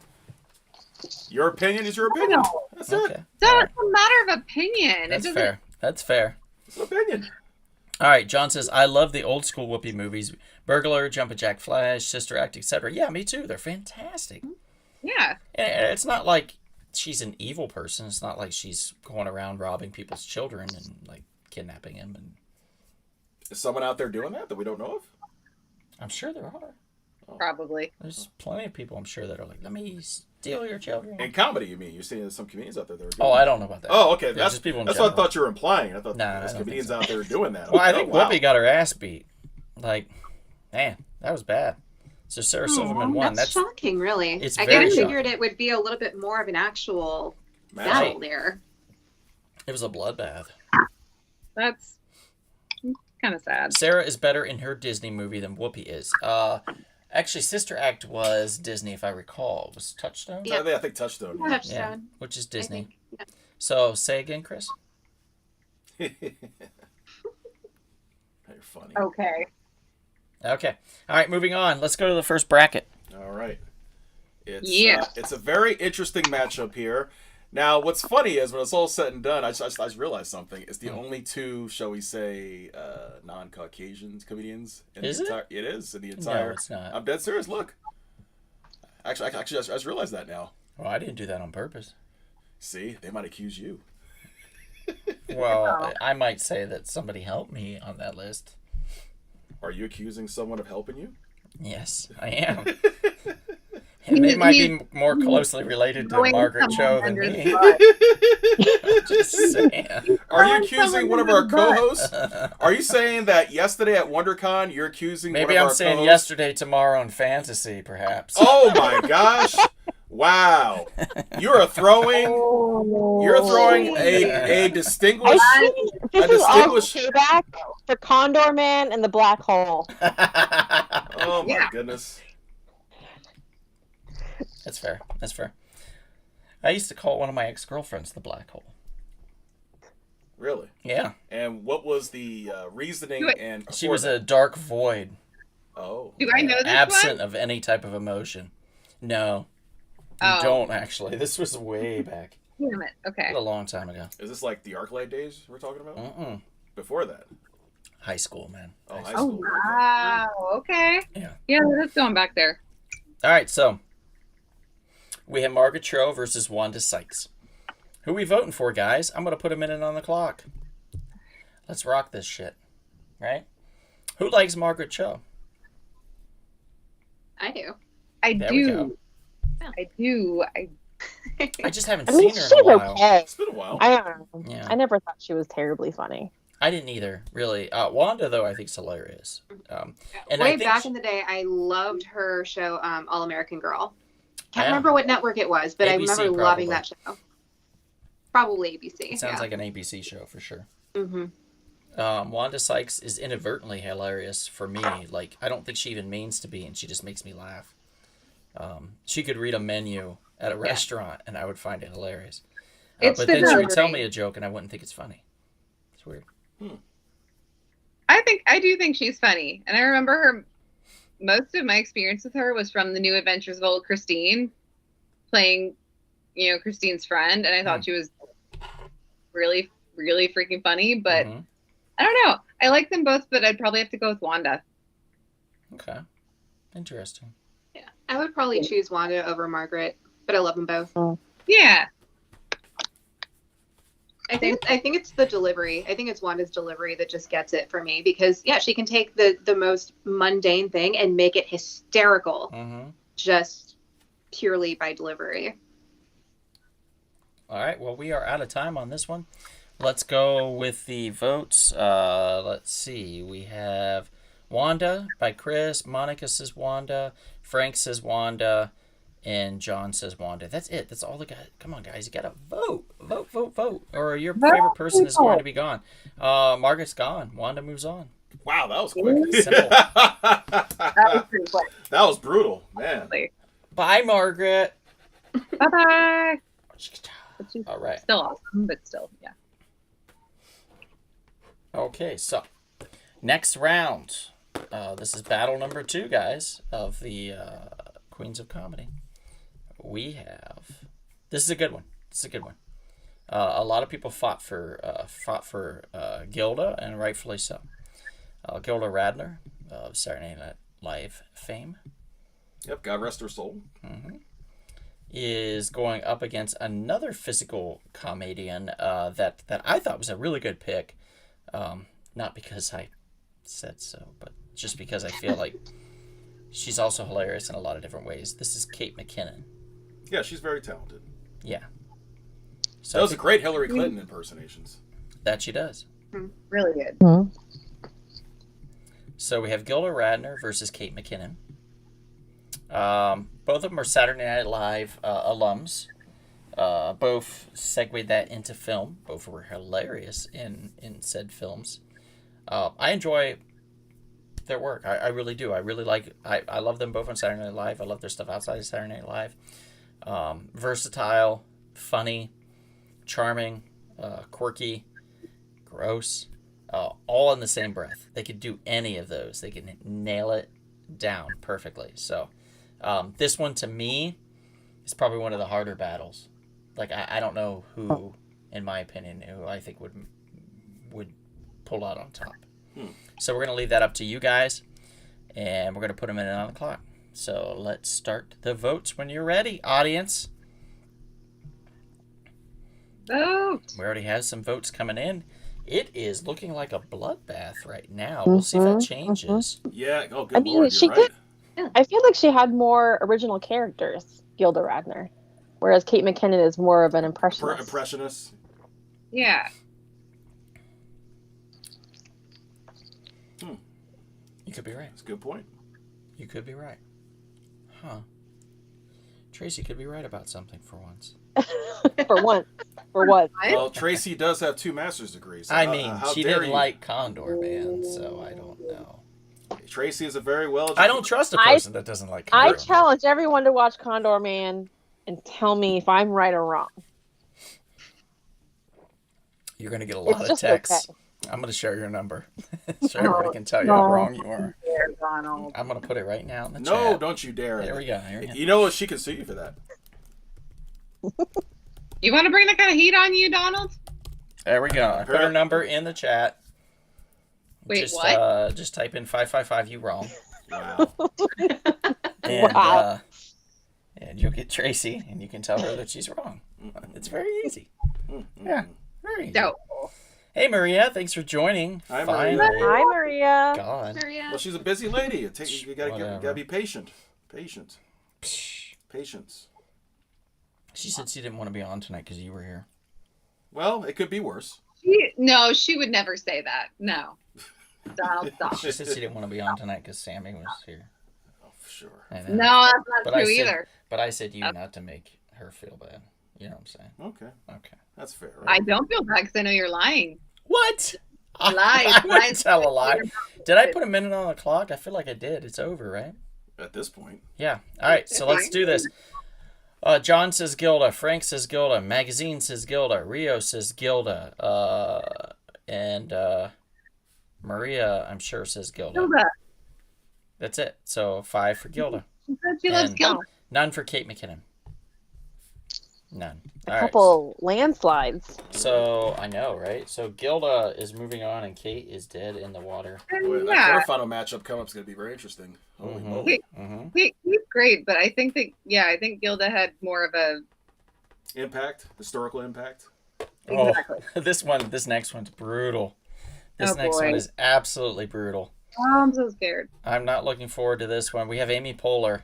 Your opinion is your opinion. That's it. Okay. That's All right. a matter of opinion. That's it doesn't. fair. That's fair. It's an opinion. All right, John says, I love the old school Whoopi movies. Burglar, Jumpin' Jack Flash, Sister Act, etc. Yeah, me too. They're fantastic. Yeah. And it's not like she's an evil person. It's not like she's going around robbing people's children and like kidnapping them. And Is someone out there doing that we don't know of? I'm sure there are. Probably. There's plenty of people I'm sure that are like, let me steal your children. In comedy, you mean? You're saying there's some comedians out there that are doing Oh, that? I don't know about that. Oh, okay. There's That's just people in that's what I general. thought you were implying. I thought No, I there's don't think comedians so. out there doing that. Well, I Okay, think wow. Whoopi got her ass beat. Like, man, that was bad. So Sarah Silverman won. That's shocking, really. It's I very kind of shocking. figured it would be a little bit more of an actual Match. battle there. It was a bloodbath. That's kind of sad. Sarah is better in her Disney movie than Whoopi is. Actually, Sister Act was Disney, if I recall. It was Touchstone? Yeah. I think Touchstone. Yeah. Touchstone. Which is I Disney. think. Yeah. So, say again, Chris. You're funny. Okay. Okay. All right, moving on. Let's go to the first bracket. All right. Yeah. It's a very interesting matchup here. Now, what's funny is when it's all said and done, I just realized something. It's the only two, shall we say, non-Caucasian comedians. Is it? It is in the entire. No, it's not. I'm dead serious. Look. Actually, I just realized that now. Well, I didn't do that on purpose. See, they might accuse you. Well, I might say that somebody helped me on that list. Are you accusing someone of helping you? Yes, I am. And they might be more closely related to Knowing Margaret Cho someone than under me. the Just saying. Are you Throwing accusing someone one of under our the bus. co-hosts? Are you saying that yesterday at WonderCon you're accusing Maybe one of I'm our saying co-hosts? yesterday, tomorrow, and fantasy, perhaps. Oh my gosh! Wow, you're throwing a distinguished. I think this is all distinguished- payback for Condor Man and the Black Hole. Oh my Yeah. goodness! That's fair. That's fair. I used to call one of my ex-girlfriends the black hole. Really? Yeah. And what was the reasoning? Do it. And She for was that? a dark void, Oh. Do I know this absent one? of any type of emotion. No, you Oh. don't actually. This was way back. Damn it. Okay. A long time ago. Is this like the ArcLight days we're talking about? Mm-mm. Before that? High school, man. Oh, high Oh school. wow. Okay. Yeah. Yeah, that's going back there. All right, so we have Margaret Cho versus Wanda Sykes. Who we voting for, guys? I'm gonna put a minute on the clock. Let's rock this shit, right? Who likes Margaret Cho? I do. I There we do. go. I do. I just haven't I mean, seen her she's in a while. okay. It's been a while. I don't know. Yeah. I never thought she was terribly funny. I didn't either, really. Wanda, though, I think is hilarious. And I Way think back in the day, I loved her show, All American Girl. Can't Yeah. remember what network it was, but I ABC remember loving probably. that show. Probably ABC. it sounds yeah. like an ABC show for sure. Mm-hmm. Wanda Sykes is inadvertently hilarious for me. Like, I don't think she even means to be, and she just makes me laugh. She could read a menu at a restaurant, and I would find it hilarious. It's but the then she would tell delivery. me a joke, and I wouldn't think it's funny. It's weird. I do think she's funny, and I remember her. Most of my experience with her was from The New Adventures of Old Christine, playing, Christine's friend, and I thought she was really, really freaking funny. But Mhm. I don't know. I like them both, but I'd probably have to go with Wanda. Okay. Interesting. Yeah. I would probably choose Wanda over Margaret, but I love them both. Yeah, I think it's the delivery. I think it's Wanda's delivery that just gets it for me because she can take the most mundane thing and make it hysterical Mm-hmm. just purely by delivery. All right. Well, we are out of time on this one. Let's go with the votes. Let's see. We have Wanda by Chris. Monica says Wanda. Frank says Wanda. And John says Wanda. That's it. That's all the guys. Come on, guys. You got to vote. Vote, vote, vote. Or your favorite person is going to be gone. Margaret's gone. Wanda moves on. Wow, that was quick. Simple. that was pretty quick. That was brutal, man. Bye, Margaret. Bye bye. All right. Still awesome, but still, yeah. Okay, so next round. This is battle number 2, guys, of the Queens of Comedy. We have. This is a good one. A lot of people fought for Gilda, and rightfully so. Gilda Radner of Saturday Night Live fame Yep, God rest her soul. is going up against another physical comedian that I thought was a really good pick. Not because I said so, but just because I feel like she's also hilarious in a lot of different ways. This is Kate McKinnon. Yeah, she's very talented. Yeah. So Does a great Hillary Clinton impersonations. that she does. Really good. So we have Gilda Radner versus Kate McKinnon. Both of them are Saturday Night Live alums. Both segued that into film. Both were hilarious in said films. I enjoy their work. I really do. I really like. I love them both on Saturday Night Live. I love their stuff outside of Saturday Night Live. Versatile, funny, charming, quirky, gross, all in the same breath. They could do any of those. They can nail it down perfectly. So this one to me is probably one of the harder battles. Like I don't know who, in my opinion, who I think would pull out on top. So we're gonna leave that up to you guys, and we're gonna put a minute on the clock. So let's start the votes when you're ready, audience. Vote. We already have some votes coming in. It is looking like a bloodbath right now. We'll see if that changes. Yeah, oh, good I mean, Lord, she you're right. I feel like she had more original characters, Gilda Radner, whereas Kate McKinnon is more of an impressionist. Impressionist. Yeah. You could be right. That's a good point. You could be right. Huh. Tracy could be right about something for once. For once. For what? Well, Tracy does have 2 master's degrees. So I mean, how she dare didn't you? like Condor Man, so I don't know. Tracy is a very well. I don't trust a person that doesn't like I Condor Man. challenge everyone to watch Condor Man and tell me if I'm right or wrong. You're going to get a lot It's of just texts. okay. I'm going to share your number so everybody can tell you how wrong you are. There, Donald. I'm going to put it right now in the No, chat. don't you dare. There we go. Here we go. You know what? She can sue you for that. You want to bring that kind of heat on you, Donald? There we go. I put her number in the chat. Wait, what? Just type in 555 you wrong. Wow. And, Wow. and you'll get Tracy, and you can tell her that she's wrong. It's very easy. Yeah. Very easy. Doubtful. Hey, Maria. Thanks for joining. Hi, Maria. Finally. Hi, Maria. God. Maria. Well, she's a busy lady. You Whatever. gotta be patient. Patience. She said she didn't want to be on tonight because you were here. Well, it could be worse. No, she would never say that. No. Donald, stop. She said she didn't want to be on tonight because Sammy was here. Oh, for sure. I know. No, that's not But I true said- either. But I said you not to make her feel bad. You know what I'm saying? Okay, Okay. that's fair. I Right? don't feel bad because I know you're lying. What? Lies, I wouldn't lies. tell a lie. Did I put a minute on the clock? I feel like I did. It's over, right? At this point, Yeah. All right. So let's do this. John says Gilda. Frank says Gilda. Magazine says Gilda. Rio says Gilda. And Maria, I'm sure, says Gilda. Gilda. That's it. So 5 for Gilda. She said she loves And- Gilda. None for Kate McKinnon. None. All right. Couple landslides. So I know, right? So Gilda is moving on, and Kate is dead in the water. boy, Yeah. that quarterfinal matchup coming up is going to be very interesting. Holy Mhm. moly! Mm-hmm. He's great, but I think that, I think Gilda had more of a. Impact, historical impact. Exactly. Oh, this next one's brutal. This Oh, next boy. one is absolutely brutal. Oh, I'm so scared. I'm not looking forward to this one. We have Amy Poehler.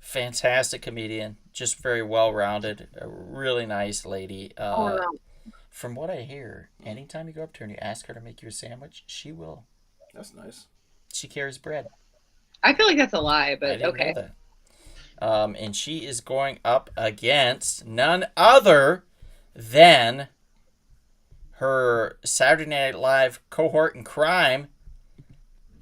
Fantastic comedian, just very well-rounded, a really nice lady. Oh, no. From what I hear, anytime you go up to her and you ask her to make you a sandwich, she will. That's nice. She carries bread. I feel like that's a lie, I but didn't okay. know that. And she is going up against none other than her Saturday Night Live cohort in crime,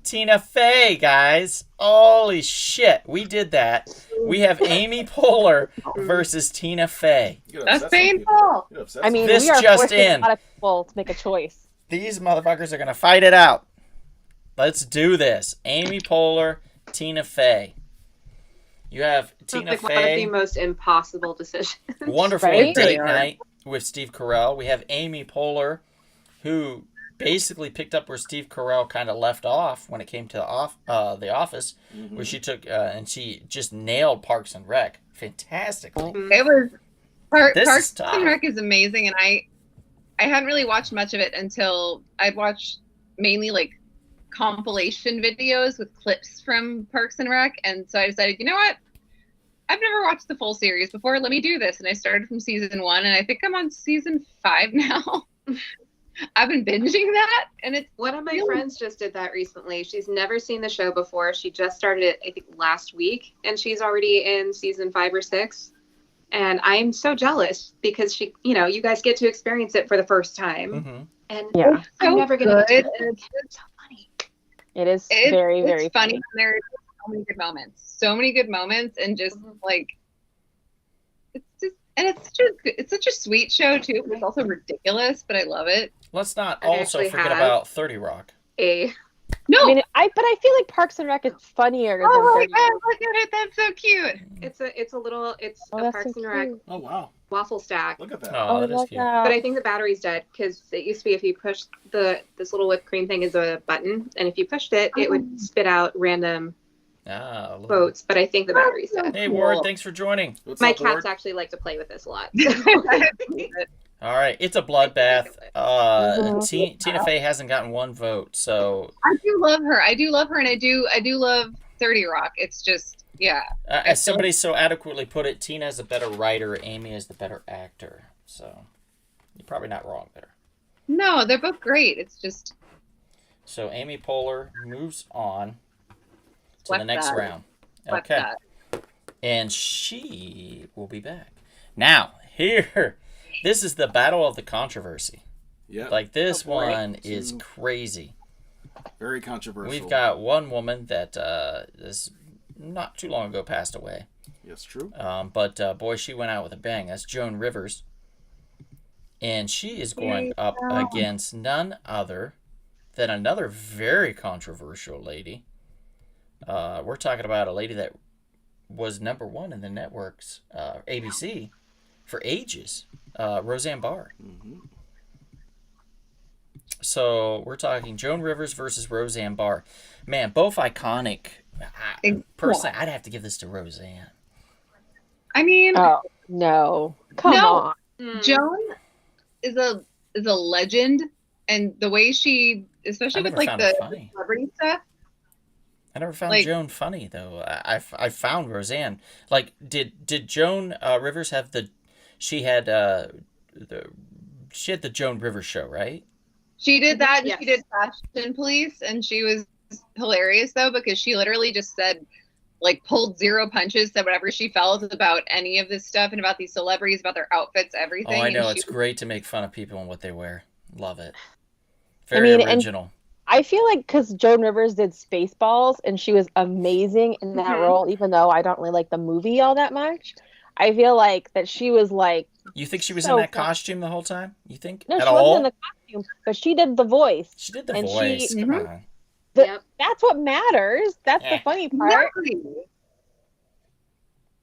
Tina Fey, guys. Holy shit, we did that. We have Amy Poehler versus Tina Fey. You could That's upset some people. painful. You could upset I mean, This we are just forcing in. a lot of people to make a choice. These motherfuckers are going to fight it out. Let's do this. Amy Poehler, Tina Fey. You have It's Tina like one of the Fey. most impossible decisions. Wonderful Right? date They are. night with Steve Carell. We have Amy Poehler, who basically picked up where Steve Carell kind of left off when it came to The Office, Mhm. where she took and she just nailed Parks and Rec fantastically. It was This is Parks tough. and Rec is amazing, and I hadn't really watched much of it until I'd watched mainly like compilation videos with clips from Parks and Rec, and so I decided, you know what? I've never watched the full series before. Let me do this, and I started from season 1, and I think I'm on season 5 now. I've been binging that, and it's One of my Really? friends just did that recently. She's never seen the show before. She just started it, I think, last week, and she's already in season 5 or 6. And I'm so jealous because you guys get to experience it for the first time. Hmm. And Yeah. so I'm never gonna good. get to and It's so funny. It is It's very, very it's funny. And there's so many good moments, and just like it's such a sweet show too. But it's also ridiculous, but I love it. Let's not I also actually forget have- about 30 Rock. No, I feel like Parks and Rec is funnier than oh my 30 god, look at it! That's so cute. It's Oh, a that's Parks so and Rec cute. Oh wow! waffle stack. Look at that. Oh, I that is love cute. that. But I think the battery's dead because it used to be if you push this little whipped cream thing is a button, and if you pushed it, it would spit out random Ah, look. quotes. But I think the battery's dead. Hey, Ward, thanks for joining. What's My up, cats Ward? actually like to play with this a lot. All right, it's a bloodbath. Mhm. Tina Fey hasn't gotten one vote, so I do love her. I do love her, and I do love 30 Rock. It's just as somebody so adequately put it, Tina is a better writer, Amy is the better actor. So you're probably not wrong there. no, they're both great. It's just So Amy Poehler moves on to the Swept next that. round. like Okay, that. and she will be back. Now, here, this is the battle of the controversy. Yeah, Like, this Oh, boy. one is crazy. very controversial. We've got one woman that is not too long ago passed away. Yes, true. But boy, she went out with a bang. That's Joan Rivers. And she is going up against none other than another very controversial lady. We're talking about a lady that was #1 in the network's ABC for ages, Roseanne Barr. Hmm. So we're talking Joan Rivers versus Roseanne Barr. Man, both iconic. Personally, I'd have to give this to Roseanne. I mean, Oh, no. Come No. on. Mm. Joan is a legend, and the way she, especially I with never like found the it funny. celebrity stuff. I never found Like- Joan funny though. I found Roseanne. Like, did Joan Rivers have the? She had the Joan Rivers show, right? She did that, and Yes. she did Fashion Police, and she was hilarious though because she literally just said, like, pulled zero punches, said whatever she felt about any of this stuff and about these celebrities, about their outfits, everything. Oh, I know. And It's great to make fun of people and what they wear. Love it. I Very mean, and- original. I feel like because Joan Rivers did Spaceballs and she was amazing in that Mhm. role, even though I don't really like the movie all that much. I feel like that she was like, You think she was so in that fun. costume the whole time? You think? no, At she all? wasn't in the costume, but she did the voice. She did the and she- voice. Come Mhm. on. Yep. That's what matters. That's Eh. the funny part. Exactly.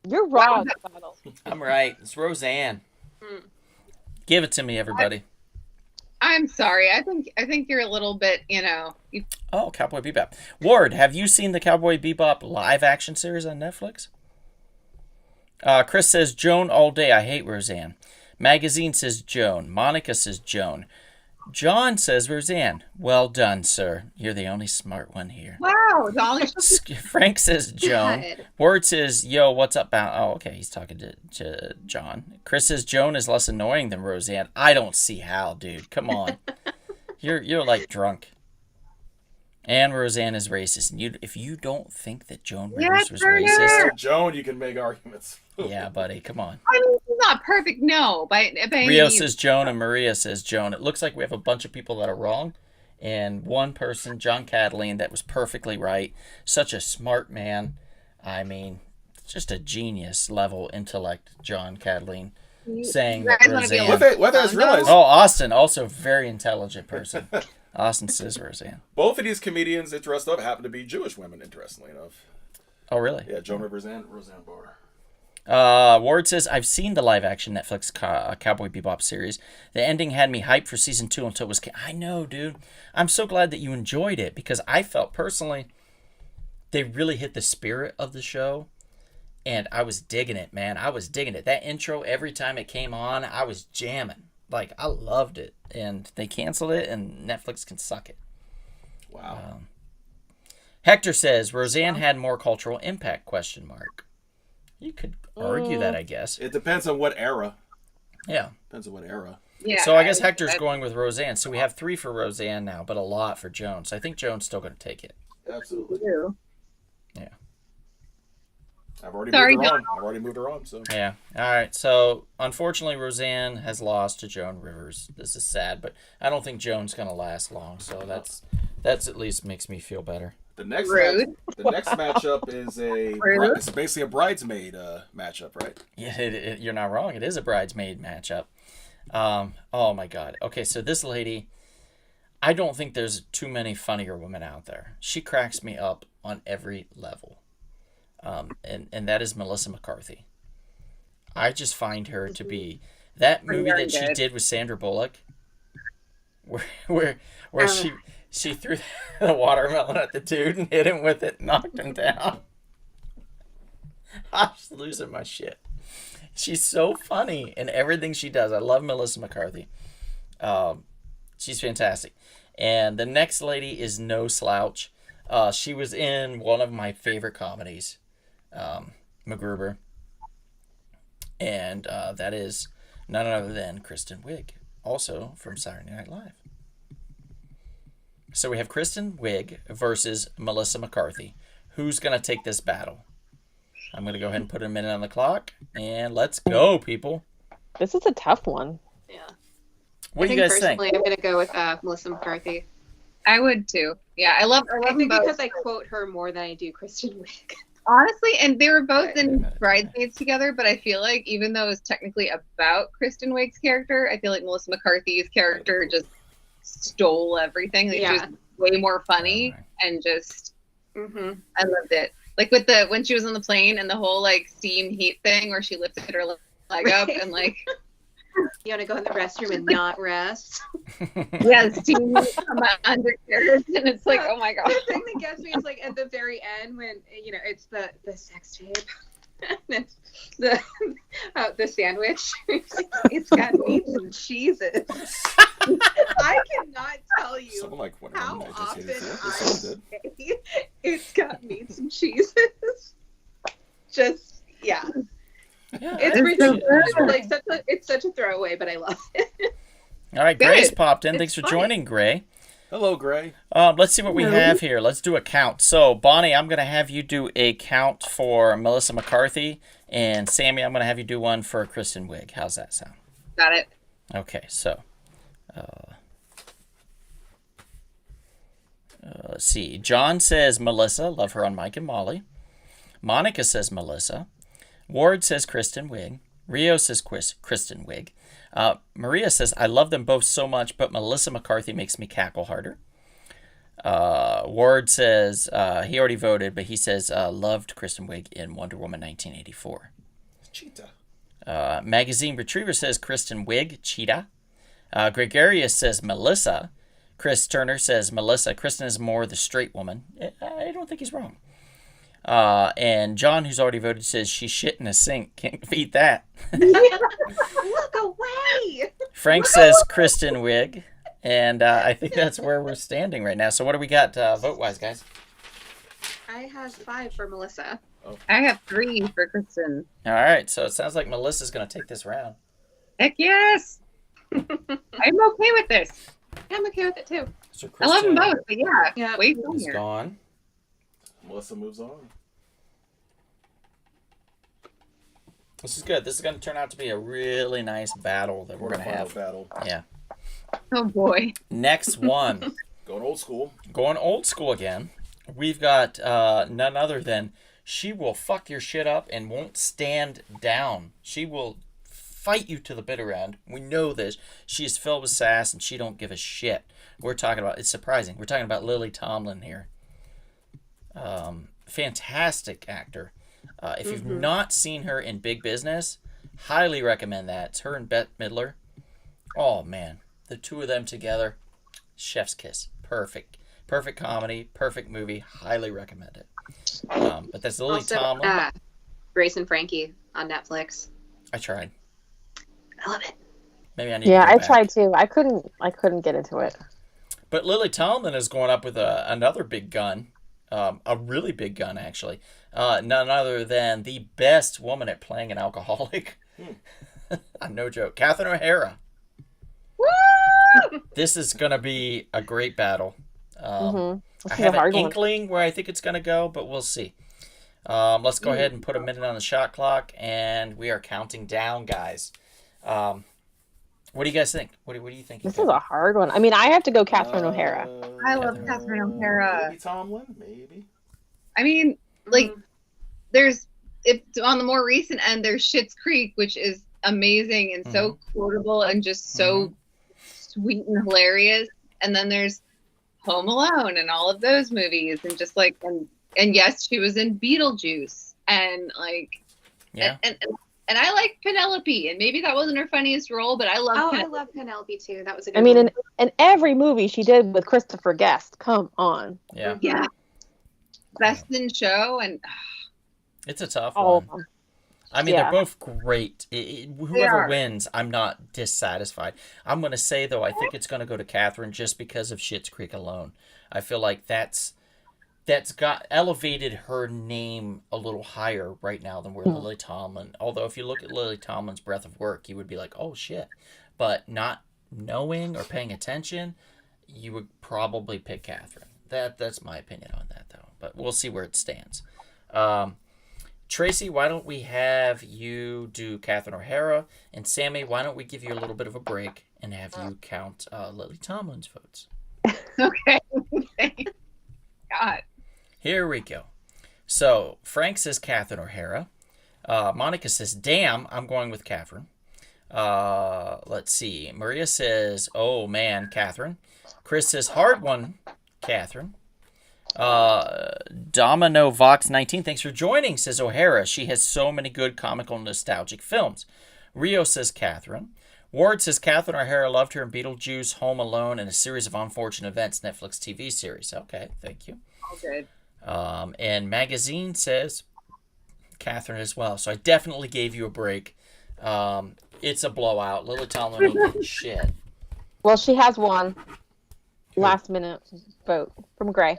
You're wrong, Donald. I'm right. It's Roseanne. Mm. Give it to me, everybody. I'm sorry. I think you're a little bit, Oh, Cowboy Bebop. Ward, have you seen the Cowboy Bebop live action series on Netflix? Chris says, Joan all day. I hate Roseanne. Magazine says Joan. Monica says Joan. John says Roseanne. Well done, sir. You're the only smart one here. wow, Dolly. Frank says Joan. God. Ward says, yo, what's up, Oh, okay, he's talking to John. Chris says Joan is less annoying than Roseanne. I don't see how, dude. Come on. You're like drunk. And Roseanne is racist. And if you don't think that Joan Rivers was Turner! racist, Joan, you can make arguments. yeah, buddy, come on. I mean, she's not perfect, no, by any Rio means. says Joan and Maria says Joan. It looks like we have a bunch of people that are wrong. And one person, John Cataline, that was perfectly right. Such a smart man. I mean, just a genius level intellect, John Cataline, saying You that guys wanna be a Roseanne. little- Whether it's realized, Oh, Austin, also a very intelligent person. Austin says Roseanne. both of these comedians that dressed up happen to be Jewish women, interestingly enough. Oh, really? Yeah, Joan Rivers and Roseanne Barr. Ward says, I've seen the live-action Netflix Cowboy Bebop series. The ending had me hyped for season 2 until it was... I know, dude. I'm so glad that you enjoyed it because I felt personally they really hit the spirit of the show. And I was digging it, man. I was digging it. That intro, every time it came on, I was jamming. Like, I loved it. And they canceled it, and Netflix can suck it. Wow. Hector says, Roseanne had more cultural impact, ? You could argue that, I guess. It depends on what era. Yeah. Depends on what era. Yeah, So I guess Hector's going with Roseanne. So we have 3 for Roseanne now, but a lot for Joan. So I think Joan's still going to take it. Absolutely. do. I've already Sorry, moved her on. I've already moved her on. So Yeah. All right. So unfortunately, Roseanne has lost to Joan Rivers. This is sad, but I don't think Joan's going to last long. So that's at least makes me feel better. the next Rude. the next matchup is Rude. it's basically a bridesmaid matchup, right? Yeah, you're not wrong. It is a bridesmaid matchup. Oh my God. Okay, so this lady, I don't think there's too many funnier women out there. She cracks me up on every level. And that is Melissa McCarthy. I just find her to be that Pretty movie darn that she good. did with Sandra Bullock, where she threw the watermelon at the dude and hit him with it, and knocked him down. I'm just losing my shit. She's so funny in everything she does. I love Melissa McCarthy. She's fantastic. And the next lady is no slouch. She was in one of my favorite comedies, MacGruber. And that is none other than Kristen Wiig, also from Saturday Night Live. So we have Kristen Wiig versus Melissa McCarthy. Who's going to take this battle? I'm going to go ahead and put a minute on the clock, and let's go, people. This is a tough one. Yeah. What do you guys think? Personally, I'm going to go with Melissa McCarthy. I would too. Yeah, I love I them think both. because I quote her more than I do Kristen Wiig. Honestly, and they were both in Right. Bridesmaids together, but I feel like even though it's technically about Kristen Wiig's character, I feel like Melissa McCarthy's character just stole everything. Like, Yeah. She was way more funny and just Mm-hmm. I loved it. Like with when she was on the plane and the whole like steam heat thing where she lifted her leg up and like You want to go in the restroom and not rest? yeah, steam from undercarriage and it's like, oh my god. The thing that gets me is like at the very end when it's the sex tape. It's the sandwich. It's got meats and cheeses. I cannot tell you Something like Wonder how Woman often 1984. I This one did. say it's got meats and cheeses. Just yeah, Yeah, it's I ridiculous. appreciate it. It's such a throwaway, but I love it. All right, Good. Gray's popped in. It's Thanks for funny. joining, Gray. Hello, Gray. Let's see what we have here. Let's do a count. So, Bonnie, I'm going to have you do a count for Melissa McCarthy, and Sammy, I'm going to have you do one for Kristen Wiig. How's that sound? Got it. Okay, so let's see. John says Melissa, love her on Mike and Molly. Monica says Melissa. Ward says Kristen Wiig. Rio says Kristen Wiig. Maria says, I love them both so much, but Melissa McCarthy makes me cackle harder. Ward says, he already voted, but he says, loved Kristen Wiig in Wonder Woman 1984. Cheetah. Magazine Retriever says Kristen Wiig, Cheetah. Gregarious says Melissa. Chris Turner says Melissa. Kristen is more the straight woman. I don't think he's wrong. And John, who's already voted, says she's shit in a sink. Can't beat that. Look away. Frank says Kristen Wiig. And I think that's where we're standing right now. So what do we got vote-wise, guys? I have 5 for Melissa. I have 3 for Kristen. All right, so it sounds like Melissa's going to take this round. Heck yes. I'm okay with this. I'm okay with it too. So I love them Kristen both, but yeah, Yeah. wait is here. gone. Melissa moves on. This is good. This is going to turn out to be a really nice battle that we're going to Final have. battle. Yeah. Oh boy. Next one. Going old school. Going old school again. We've got none other than she will fuck your shit up and won't stand down. She will fight you to the bitter end. We know this. She is filled with sass and she don't give a shit. We're talking about, it's surprising, we're talking about Lily Tomlin here. Fantastic actor. If you've not seen her in Big Business, highly recommend that. It's her and Bette Midler. Oh man, the two of them together, chef's kiss. Perfect. Perfect comedy, perfect movie. Highly recommend it. But that's Lily Also, Tomlin. Grace and Frankie on Netflix. I tried. I love it. Maybe I need Yeah, to go I back. tried to. I couldn't get into it. But Lily Tomlin is going up with another big gun. A really big gun, actually. None other than the best woman at playing an alcoholic. No joke. Catherine O'Hara. Woo! This is going to be a great battle. This I is a have an hard one. inkling where I think it's going to go, but we'll see. Let's go ahead and put a minute on the shot clock, and we are counting down, guys. What do you guys think? What do you think? This is a hard one. I mean, I have to go Catherine O'Hara. I love Catherine O'Hara. Maybe Tomlin, maybe. I mean, like, it's on the more recent end, there's Schitt's Creek, which is amazing and so quotable and just so sweet and hilarious. And then there's Home Alone and all of those movies, and just like, and yes, she was in Beetlejuice, and like, Yeah. and I like Penelope, and maybe that wasn't her funniest role, but I love. Oh, I Penelope. love Penelope too. That was a good I mean, one. in every movie she did with Christopher Guest. Come on. Yeah. Yeah, Best in Show, and It's a tough All one. of them. I mean, Yeah. they're both great. Whoever are. wins, I'm not dissatisfied. I'm going to say, though, I think it's going to go to Catherine just because of Schitt's Creek alone. I feel like that's got elevated her name a little higher right now than where Lily Tomlin. Although, if you look at Lily Tomlin's breadth of work, you would be like, oh, shit. But not knowing or paying attention, you would probably pick Catherine. That's my opinion on that, though. But we'll see where it stands. Tracy, why don't we have you do Catherine O'Hara? And Sammy, why don't we give you a little bit of a break and have you count Lily Tomlin's votes? okay. God. Here we go. So, Frank says Catherine O'Hara. Monica says, damn, I'm going with Catherine. Let's see. Maria says, oh, man, Catherine. Chris says, hard one, Catherine. Domino Vox 19, thanks for joining, says O'Hara. She has so many good comical nostalgic films. Rio says Catherine. Ward says Catherine O'Hara loved her in Beetlejuice, Home Alone, and a series of unfortunate events Netflix TV series. Okay, thank you. All good. And Magazine says Catherine as well. So I definitely gave you a break. It's a blowout. Lily Tomlin ain't getting shit. Well, she has one last minute vote from Gray.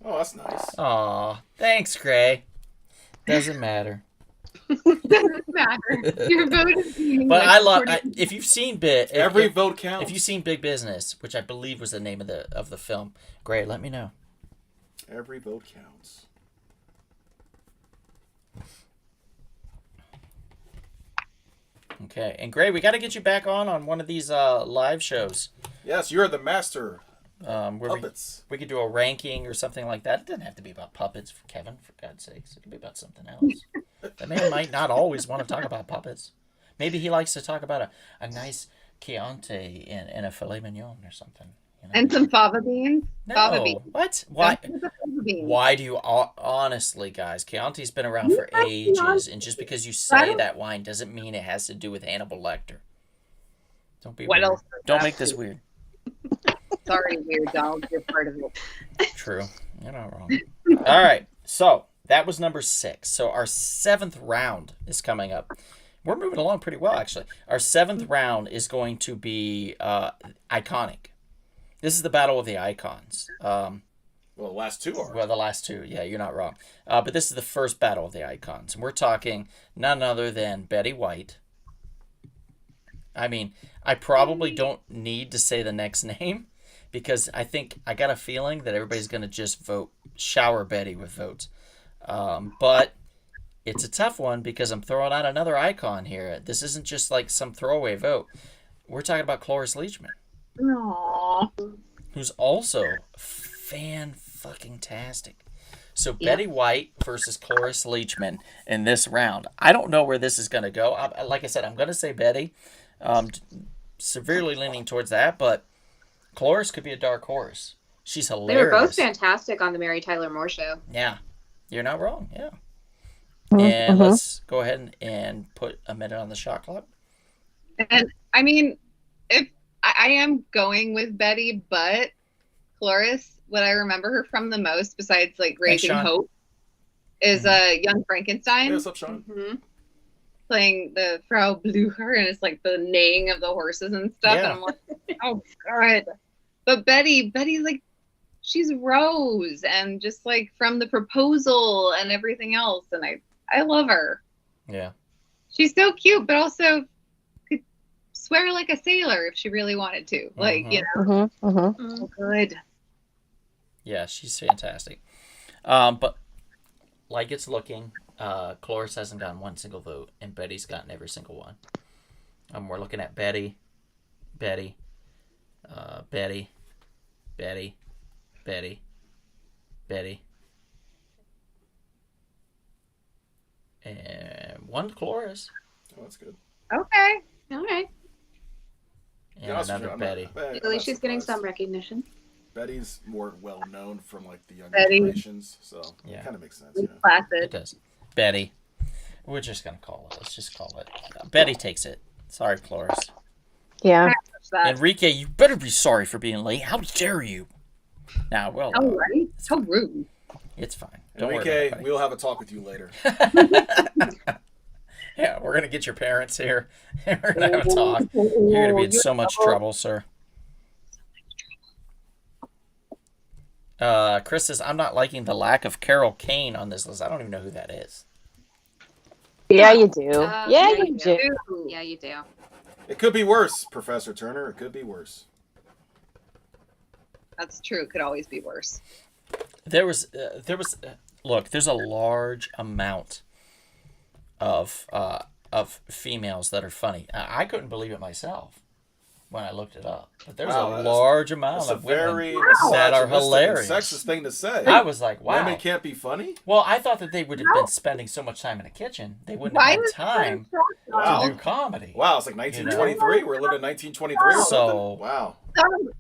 Oh, that's nice. Aw, thanks, Gray. Doesn't matter. Doesn't matter. Your vote is meaningless. But I love. according- If you've seen Big, Every vote counts. if you've seen Big Business, which I believe was the name of the film, Gray, let me know. Every vote counts. Okay, and Gray, we got to get you back on one of these live shows. Yes, you're the master. Where Puppets. we could do a ranking or something like that. It doesn't have to be about puppets, for Kevin, for God's sakes. It could be about something else. The man might not always want to talk about puppets. Maybe he likes to talk about a nice Chianti and a filet mignon or something. You know? And some fava beans. Fava No, beans. what? Why? Don't forget the fava beans. Why do you honestly, guys? Chianti's been around for Yeah, ages, Chianti. and just because you I say don't- that wine doesn't mean it has to do with Hannibal Lecter. Don't be What weird. else does Don't that make this do? weird. Sorry, weird dog. You're part of it. True. You're not wrong. All right. So that was number 6. So our 7th round is coming up. We're moving along pretty well, actually. Our 7th round is going to be iconic. This is the Battle of the Icons. Well, the last two are. Well, the last two. Yeah, you're not wrong. But this is the first Battle of the Icons. And we're talking none other than Betty White. I mean, I probably don't need to say the next name because I think I got a feeling that everybody's going to just vote, shower Betty with votes. But it's a tough one because I'm throwing out another icon here. This isn't just like some throwaway vote. We're talking about Cloris Leachman, Aww. who's also fan-fucking-tastic. So Betty White versus Cloris Leachman in this round. I don't know where this is going to go. Like I said, I'm going to say Betty. Severely leaning towards that, but Cloris could be a dark horse. She's They hilarious. were both fantastic on the Mary Tyler Moore show. Yeah, you're not wrong. Yeah. Mhm, And mhm. let's go ahead and put a minute on the shot clock. And I mean, if I am going with Betty, but Cloris, what I remember her from the most, besides like Raising Sean. Hope, is Young Frankenstein, Hey, what's up, Sean? Mm-hmm. playing the Frau Blücher, and it's like the neighing of the horses and stuff. Yeah. And I'm like, oh god. But Betty's like, she's Rose, and just like from The Proposal and everything else, and I love her. Yeah. She's so cute, but also could swear like a sailor if she really wanted to. Like, Mhm. you know, Mm-hmm, mm-hmm. so good. Yeah, she's fantastic. But like it's looking, Cloris hasn't gotten one single vote, and Betty's gotten every single one. We're looking at Betty, Betty, Betty, Betty, Betty, Betty, and one Cloris, Oh, that's good. Okay. All right. and Yeah, that's another true. Betty. At least she's getting some recognition. Betty's more well known from like the younger Betty. generations, so Yeah. it kind of makes sense. Yeah. It Placid. does. Betty. We're just gonna call it. Let's just call it. Betty takes it. Sorry, Cloris. Yeah. That. Enrique, you better be sorry for being late. How dare you? Now, well, How right? How rude. it's fine. Don't worry Enrique, about it, we'll have a talk with you later. buddy. Yeah, we're gonna get your parents here. And we're gonna have a talk. You're gonna be in so much trouble, sir. Chris says, I'm not liking the lack of Carol Kane on this list. I don't even know who that is. Yeah, you do. yeah, yeah, you you do. do. Yeah, you do. It could be worse, Professor Turner. It could be worse. That's true. It could always be worse. There was, look, there's a large amount of females that are funny. I couldn't believe it myself when I looked it up, but there's Wow, a that's- large amount That's a of women very that are misogynistic and hilarious. sexist thing to say. I was like, wow. Women can't be funny? Well, I thought that they would have been spending so much time in the kitchen, they wouldn't Why have is had time Wow. to do comedy. Wow, it's like 1923. We're living in 1923 or So- something? Wow.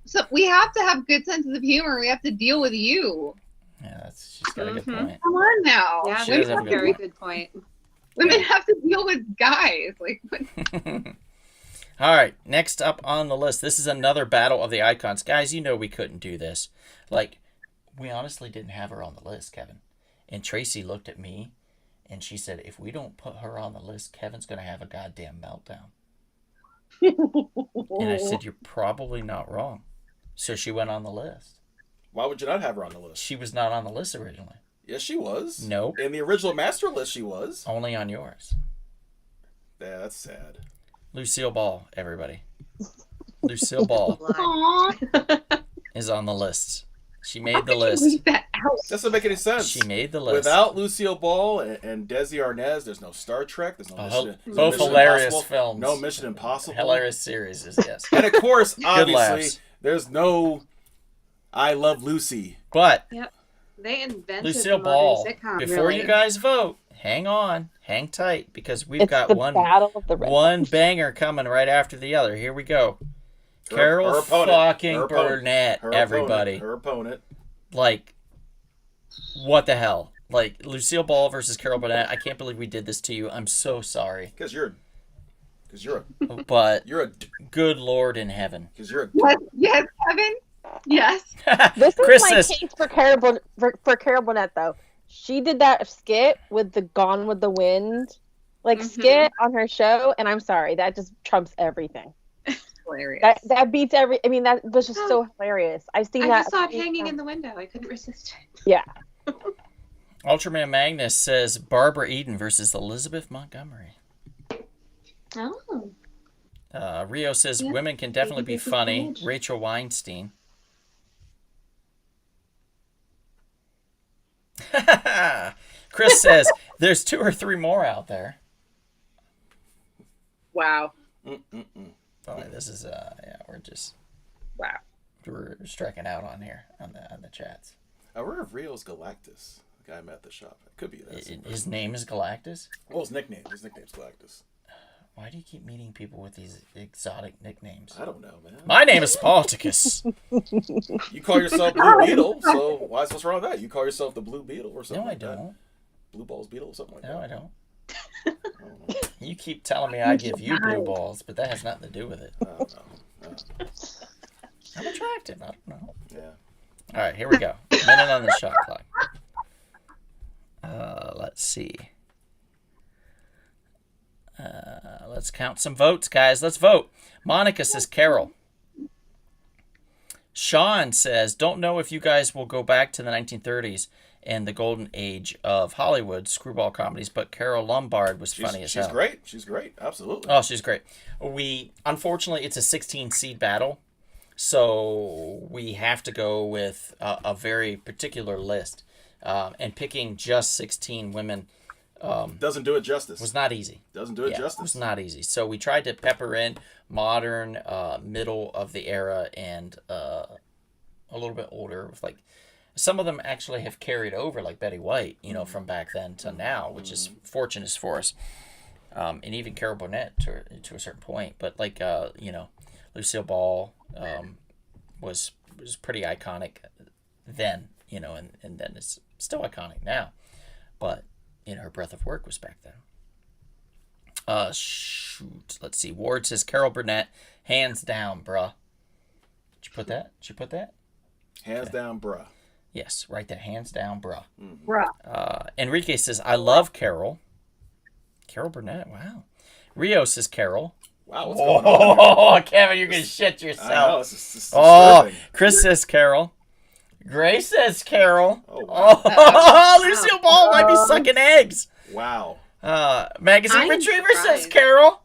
So we have to have good sense of humor. We have to deal with you. Yeah, she's got a good Mhm. point. Come on now. Yeah, She that's does have a a good very point. good point. Women have to deal with guys. Like, what- All right, next up on the list. This is another battle of the icons. Guys, you know we couldn't do this. Like, we honestly didn't have her on the list, Kevin. And Tracy looked at me And she said, if we don't put her on the list, Kevin's going to have a goddamn meltdown. And I said, you're probably not wrong. So she went on the list. Why would you not have her on the list? She was not on the list originally. Yes, she was. Nope. In the original master list, she was. Only on yours. Yeah, that's sad. Lucille Ball, everybody. Lucille Ball Aww. is on the list. She made How the could you list. leave that out? That doesn't make any sense. She made the list. Without Lucille Ball and Desi Arnaz, there's no Star Trek. There's no Mission. There's no Both Mission hilarious Impossible, films. No Mission Impossible. Hilarious series, yes. And of course, obviously, laughs. there's no I Love Lucy. But They invented Lucille the modern Ball, sitcom, before really. you guys vote, hang on, hang tight, because we've It's got the one battle of the rednecks. banger coming right after the other. Here we go. Her Carol opponent. fucking Her opponent. Burnett, Her everybody. Opponent. Her opponent. Like, what the hell? Like, Lucille Ball versus Carol Burnett. I can't believe we did this to you. I'm so sorry. Because you're But a good Lord in heaven. because you're a Yes, Kevin. Yes. This is Chris my says, case for Carol Burnett, though. She did that skit with the Gone with the Wind, skit on her show, and I'm sorry, that just trumps everything. Hilarious. That beats every. I mean, that was just so hilarious. I've seen I that. just saw it hanging in the window. I couldn't resist it. Yeah. Ultraman Magnus says Barbara Eden versus Elizabeth Montgomery. Oh. Rio says Yeah. women can definitely be funny. Age. Rachel Weinstein. Chris says there's 2 or 3 more out there. Wow. Oh, this is Wow. we're striking out on here on the chats. I wonder if Rio's Galactus. The guy I met at the shop. It could be that. His name is Galactus. Well, his nickname. His nickname's Galactus. Why do you keep meeting people with these exotic nicknames? I don't know, man. My name is Spartacus. You call yourself Blue Beetle, so what's wrong with that? You call yourself the Blue Beetle or something No, I like that. don't. Blue Balls Beetle or something like No, that. I don't. I don't know. You keep telling me I give you blue balls, but that has nothing to do with it. I don't know. I'm attractive. I don't know. Yeah. All right, here we go. Minute on the shot clock. Let's see. Let's count some votes, guys. Let's vote. Monica says Carol. Sean says, don't know if you guys will go back to the 1930s and the golden age of Hollywood screwball comedies, but Carol Lombard was funny as hell. She's great. She's great. Absolutely. Oh, she's great. Unfortunately, it's a 16 seed battle, so we have to go with a very particular list. And picking just 16 women Doesn't do it justice. was not easy. Doesn't do it It justice. was not easy. So we tried to pepper in modern, middle of the era, and a little bit older. With some of them actually have carried over, like Betty White, from back then to now, which is fortunate for us. And even Carol Burnett to a certain point. But Lucille Ball was pretty iconic then, and then it's still iconic now. But her breadth of work was back then. Shoot. Let's see. Ward says Carol Burnett, hands down, bruh. Did you put that? Hands down, bruh. Yes, right there. Hands down, bruh. Bruh. Enrique says, I love Carol. Carol Burnett, wow. Rio says Carol. Wow, what's going on? Oh, Kevin, you're going to shit I know, yourself. this is Oh, disturbing. Chris says Carol. Grace says Carol. Oh, wow. Oh, Lucille Ball might be sucking eggs. Wow. Magazine I'm Retriever says surprised. Carol.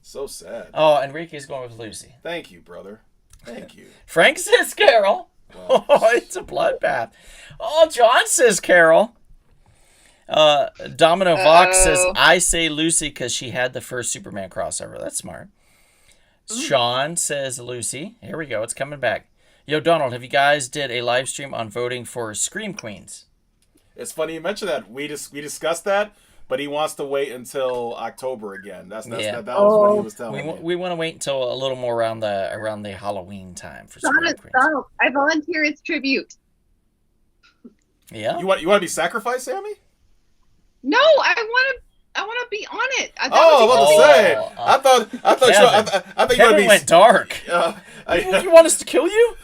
So sad. Oh, Enrique's going with Lucy. Thank you, brother. Thank you. Frank says Carol. Wow. Oh, it's a bloodbath. Oh, John says Carol. Domino Vox says, I say Lucy because she had the first Superman crossover. That's smart. Sean says Lucy. Here we go. It's coming back. Yo, Donald, have you guys did a live stream on voting for Scream Queens? It's funny you mentioned that. We discussed that, but he wants to wait until October again. That was what he was telling me. We want to wait until a little more around the Halloween time for Scream Queens. Donald, I volunteer as tribute. Yeah. You want to be sacrificed, Sammy? No, I want to be on it. I Oh, I was Oh, about to say. I thought I think you want Kevin to be. went dark. You want us to kill you?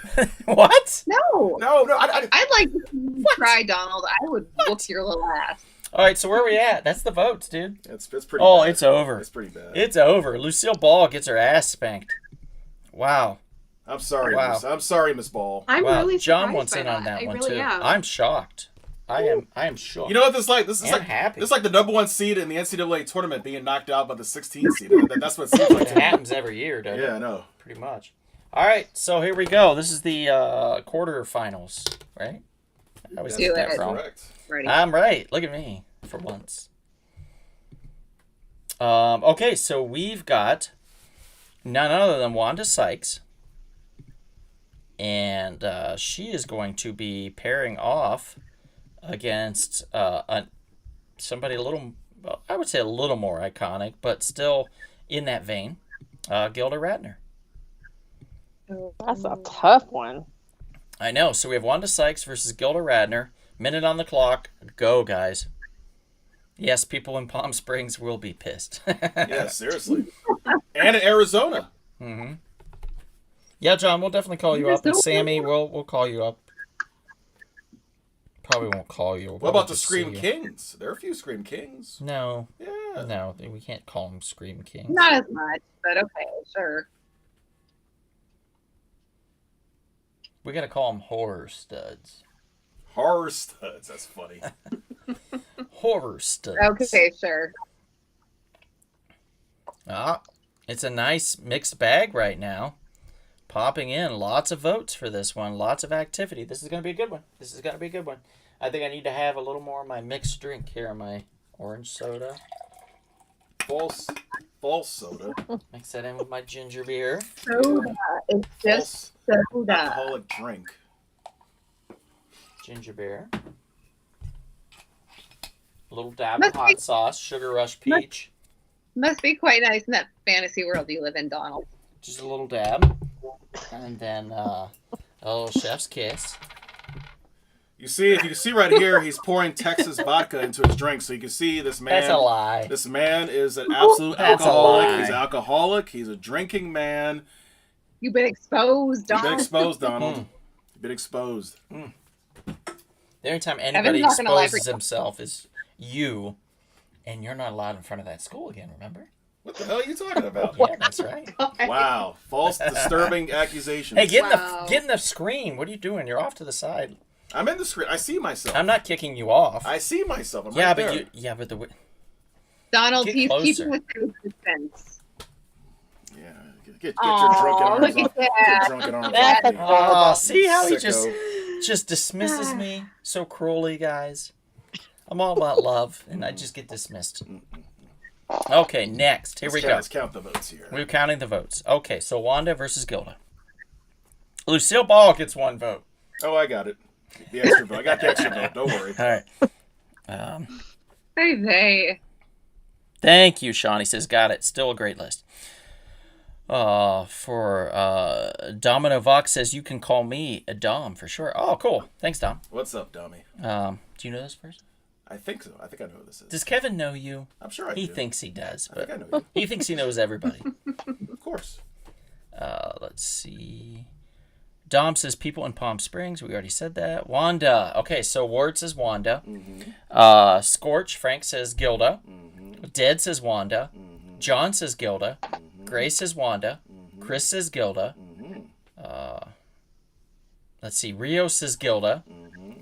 What? no. No, I'd like to try, Donald. I would whoop your little ass. All right, so where are we at? That's the votes, dude. It's pretty. Oh, bad. it's over. It's pretty bad. It's over. Lucille Ball gets her ass spanked. Wow. I'm sorry. Wow. I'm sorry, Miss Ball. I'm Wow. really John surprised wants by in on that I one really too. am. I'm shocked. I am shocked. You know what this is like? This is And like happy. This is like the number 1 seed in the NCAA tournament being knocked out by the 16th seed. That's what it seems like. It happens every year, doesn't Yeah, I it? know. Pretty much. All right, so here we go. This is the quarterfinals, right? I always That's get that it. wrong. correct. Ready. I'm right. Look at me for once. Okay, so we've got none other than Wanda Sykes. And she is going to be pairing off against somebody a little, well, I would say a little more iconic, but still in that vein, Gilda Radner. That's a tough one. I know. So we have Wanda Sykes versus Gilda Radner. Minute on the clock. Go, guys. Yes, people in Palm Springs will be pissed. Yeah, seriously. And in Arizona. Mm-hmm. Yeah, John, we'll definitely call you up. And Sammy, we'll call you up. Probably won't call you. We'll What probably about the just Scream see you. Kings? There are a few Scream Kings. No, Yeah. no, we can't call them Scream Kings. Not as much, but okay, sure. We gotta call them Horror Studs. Horror Studs. That's funny. Horror Studs. Okay, sure. Ah, it's a nice mixed bag right now. Popping in lots of votes for this one, lots of activity. This is gonna be a good one. This is gonna be a good one. I think I need to have a little more of my mixed drink here, my orange soda. False soda. Mix that in with my ginger beer. Soda. It's just False soda. alcoholic drink. Ginger beer. A little dab of Must hot be- sauce, Sugar Rush Peach. Must be quite nice in that fantasy world you live in, Donald. Just a little dab. And then a little chef's kiss. You see, if you can see right here, he's pouring Texas vodka into his drink, so you can see this man. That's a lie. This man is an absolute That's a alcoholic. lie. He's an alcoholic. He's a drinking man. You've been exposed, You've been Donald. exposed, Donald. You've been exposed. The only time anybody not gonna lie exposes for- himself is you, and you're not allowed in front of that school again, remember? What the hell are you talking about? Yeah, that's right. Wow. False, disturbing accusations. Hey, Wow. get in the screen. What are you doing? You're off to the side. I'm in the screen. I see myself. I'm not kicking you off. I see myself. I'm yeah, right but there. but the Donald, Get he's closer. keeping a safe distance. Yeah. Get your drunken Aw, arms look off. at Get that. your drunken arms That's off. me. oh, see how he Sicko. just dismisses me so cruelly, guys. I'm all about love, and I just get dismissed. Okay, next. Here we go. Let's count the votes here. We're counting the votes. Okay, so Wanda versus Gilda. Lucille Ball gets one vote. Oh, I got it. The extra vote. I got the extra vote. Don't worry. All right. Hey, they. Thank you, Sean. He says, got it. Still a great list. Domino Vox says, you can call me a Dom for sure. Oh, cool. Thanks, Dom. What's up, dummy? Do you know this person? I think so. I think I know who this is. Does Kevin know you? I'm sure I He do. thinks he does, I but think I know you. he thinks he knows everybody. Of course. Let's see. Dom says people in Palm Springs. We already said that. Wanda. Okay, so Ward says Wanda. Mm-hmm. Scorch, Frank says Gilda. Dead says Wanda. John says Gilda. Gray says Wanda. Chris says Gilda. Let's see. Rio says Gilda.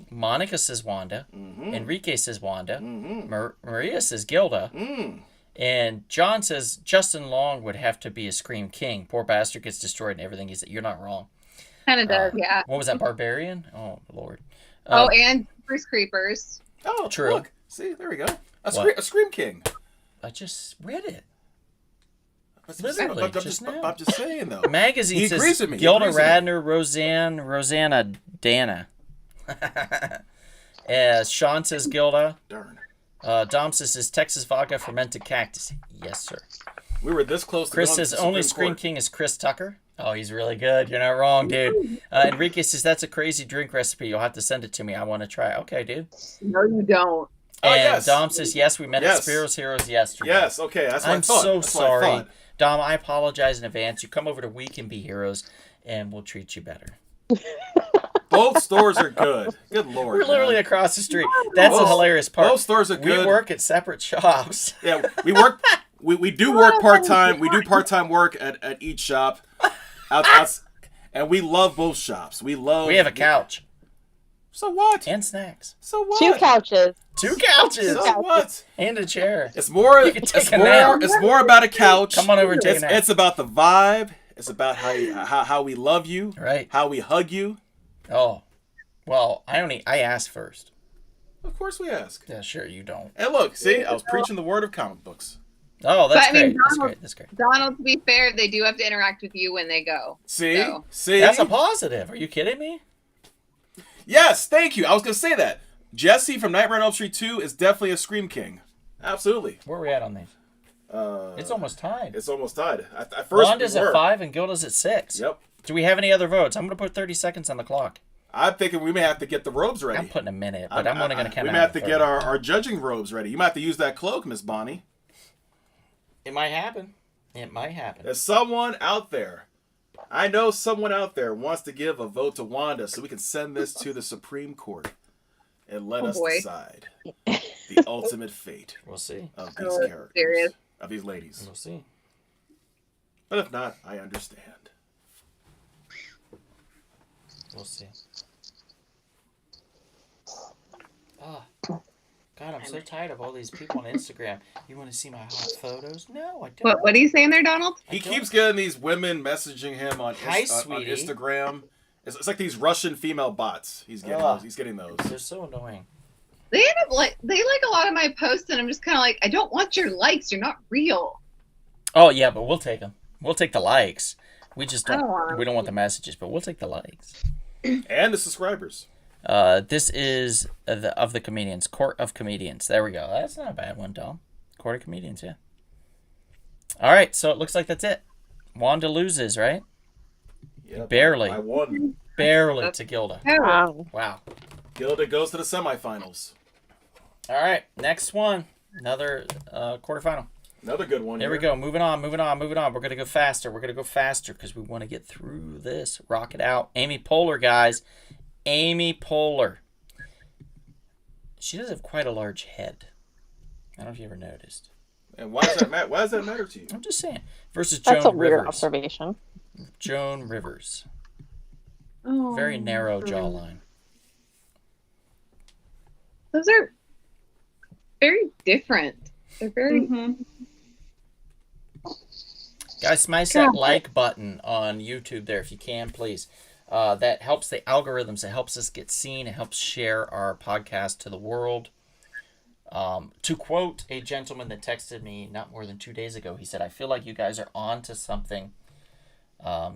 Monica says Wanda. Enrique says Wanda. Maria says Gilda. And John says Justin Long would have to be a Scream King. Poor bastard gets destroyed and everything. You're not wrong. Kind of does, yeah. What was that, Barbarian? Oh, Lord. Oh, and Bruce Creepers. Oh, True. Look. See, there we go. A What? Scream King. I just read it. But- Literally, but- just now. I'm just saying, though. Magazine He says agrees with me. He Gilda agrees with me. Radner, Rosanna Dana. As Sean says Gilda. Darn. Dom says Texas vodka fermented cactus. Yes, sir. We were this close to Chris going says to the only Supreme Scream Court. King is Chris Tucker. Oh, he's really good. You're not wrong, dude. Enrique says that's a crazy drink recipe. You'll have to send it to me. I want to try it. Okay, dude. No, you don't. Oh, And yes. Dom says yes. We met Yes. at Spiro's Heroes yesterday. Yes, okay, that's what I I'm thought. so That's what I sorry. thought. Dom, I apologize in advance. You come over to We Can Be Heroes, and we'll treat you better. But Both stores are good. Good lord. We're literally man. across the street. That's the Both- hilarious part. Both stores are We good. work at separate shops. Yeah, we work. We do work part time. We do part time work at each shop. And we love both shops. We have a couch So what? and snacks. So what? 2 couches. 2 couches So what? and a chair. It's more. You can take It's a more. nap. It's more about a couch. Come on over and take a nap. It's about the vibe. It's about how we love you. Right. How we hug you. Oh, well, I asked first. Of course we ask. Yeah, sure, you don't. And look, see, I was preaching the word of comic books. Oh, that's But, I mean, great. That's great. That's great. Donald, to be fair, they do have to interact with you when they go. See, So. see. That's a positive. Are you kidding me? Yes, thank you. I was gonna say that. Jesse from Nightmare on Elm Street 2 is definitely a Scream King. Absolutely. Where are we at on these? It's almost tied. It's almost tied. At first, Wanda's we were. at 5 and Gilda's at 6. Yep. Do we have any other votes? I'm going to put 30 seconds on the clock. I'm thinking we may have to get the robes ready. I'm putting a minute, but I'm only going to count We out may have to 30. get our judging robes ready. You might have to use that cloak, Miss Bonnie. It might happen. It might happen. There's someone out there. I know someone out there wants to give a vote to Wanda so we can send this to the Supreme Court and let us boy. decide the ultimate fate We'll see. of these Oh, characters. serious? Of these ladies. We'll see. But if not, I understand. We'll see. Oh, God, I'm so tired of all these people on Instagram. You want to see my hot photos? No, I don't. What are you saying there, Donald? He keeps getting these women messaging him on, Hi, on sweetie. Instagram. It's like these Russian female bots. He's getting Ugh. those. He's getting those. They're so annoying. They end up they like a lot of my posts, and I'm just kind of like, I don't want your likes. You're not real. Oh, yeah, but we'll take them. We'll take the likes. We just I don't don't. want 'em. We don't want the messages, but we'll take the likes. And the subscribers. This is of the comedians. Court of Comedians. There we go. That's not a bad one, Dom. Court of Comedians, yeah. All right, so it looks like that's it. Wanda loses, right? Yep. Barely. I won. Barely to Gilda. Wow. Wow. Gilda goes to the semifinals. All right, next one. Another quarterfinal. Another good one. Here we go. Moving on. We're going to go faster. We're going to go faster because we want to get through this. Rock it out. Amy Poehler, guys. Amy Poehler. She does have quite a large head. I don't know if you ever noticed. And why does that matter? Why does that matter to you? I'm just saying. Versus That's a Joan weird Rivers. observation. Joan Rivers. Oh, Very narrow jawline. Those are very different. They're very. Mm-hmm. Guys, smash that like button on YouTube there if you can, please. That helps the algorithms. It helps us get seen. It helps share our podcast to the world. To quote a gentleman that texted me not more than 2 days ago, he said, I feel like you guys are on to something.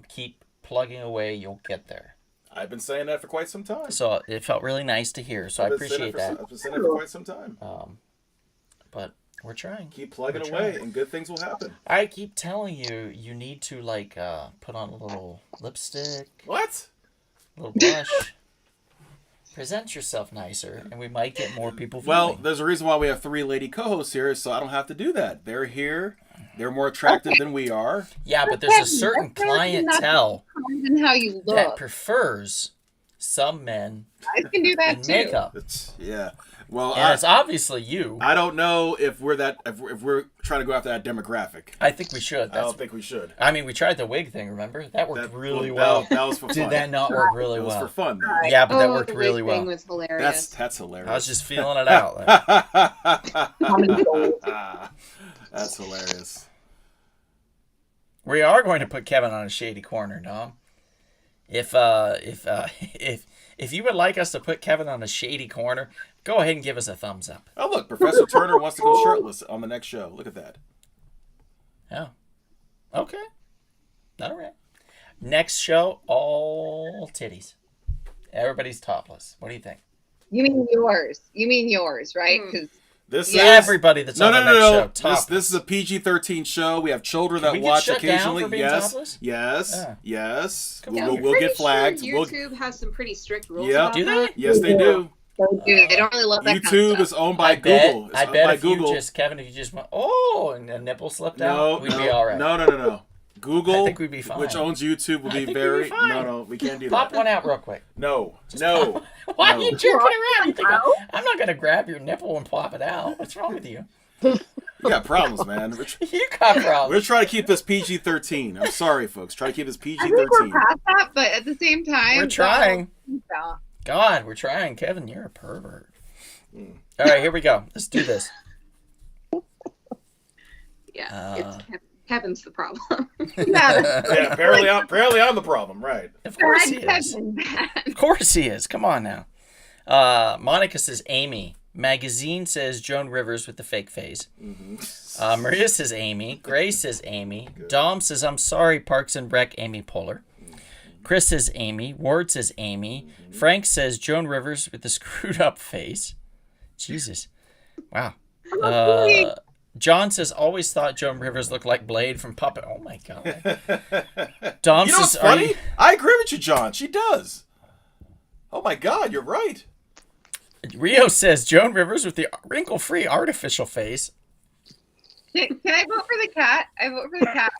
Keep plugging away. You'll get there. I've been saying that for quite some time. So it felt really nice to hear. So I I've been saying appreciate that. I've been saying it for quite some time. But we're trying. Keep plugging We're away, trying. and good things will happen. I keep telling you, you need to like put on a little lipstick, What? a little blush. Present yourself nicer, and we might get more people Well, viewing. there's a reason why we have 3 lady co-hosts here, so I don't have to do that. They're here. They're more attractive than we are. Yeah, but there's a certain clientele And how you that look. prefers some men I can do that in too. makeup, Yeah. Well, and it's obviously you. I don't know if we're if we're trying to go after that demographic. I think we should. I That's, don't think we should. I mean, we tried the wig thing. Remember that worked really well, well. That was for fun. Did that not work really It was well? for fun. Though. Yeah, but that Oh, worked the really wig thing well. was hilarious. That's hilarious. I was just feeling it out. That's hilarious. We are going to put Kevin on a shady corner, Dom. If you would like us to put Kevin on a shady corner, go ahead and give us a thumbs up. Oh look, Professor Turner wants to go shirtless on the next show. Look at that. Yeah. Okay. All right. Next show, all titties. Everybody's topless. What do you think? You mean yours? You mean yours, right? Hmm. Because This Yeah, is Everybody that's no, on no, the no, next no. show, topless. This is a PG-13 show. We have children that we get watch shut down occasionally. for being Yes, topless? yes, Yeah. yes. Come We'll, on. we'll, I'm we'll Pretty get flagged. Sure We'll, YouTube has some pretty strict rules Yep. about Do they? that. yes, they do. they don't really love that kind YouTube of is stuff. owned by I bet, Google. It's I owned bet by if Google. you just, Kevin, if you just went, oh, and a nipple slipped No, out, we'd no, be all right. no. Google, I think we'd be fine. which owns YouTube, will I be think we'd very. be fine. No, we can't do Pop that. one out real quick. No. Why are No. you jerking around? You think I'm not gonna grab your nipple and pop it out? What's wrong with you? You got problems, man. You got problems. We're trying to keep this PG-13. I'm sorry, folks. Try to keep this I think we're PG-13. past that, but at the same time, We're trying. So, God, we're trying. Kevin, you're a pervert. All right, here we go. Let's do this. Yeah, it's Kevin's the problem. yeah, Yeah, apparently I'm the problem, right? Of course he Kevin, is. Kevin. Of course he is. Come on now. Monica says Amy. Magazine says Joan Rivers with the fake face. Maria says Amy. Grace says Amy. Dom says I'm sorry, Parks and Rec, Amy Poehler. Chris says Amy. Ward says Amy. Frank says Joan Rivers with the screwed up face. Jesus. Wow. John says always thought Joan Rivers looked like Blade from Puppet. Oh my God. Dom You know what's says, funny? I agree with you, John. She does. Oh my God, you're right. Rio says Joan Rivers with the wrinkle-free artificial face. Can I vote for the cat? I vote for the cat.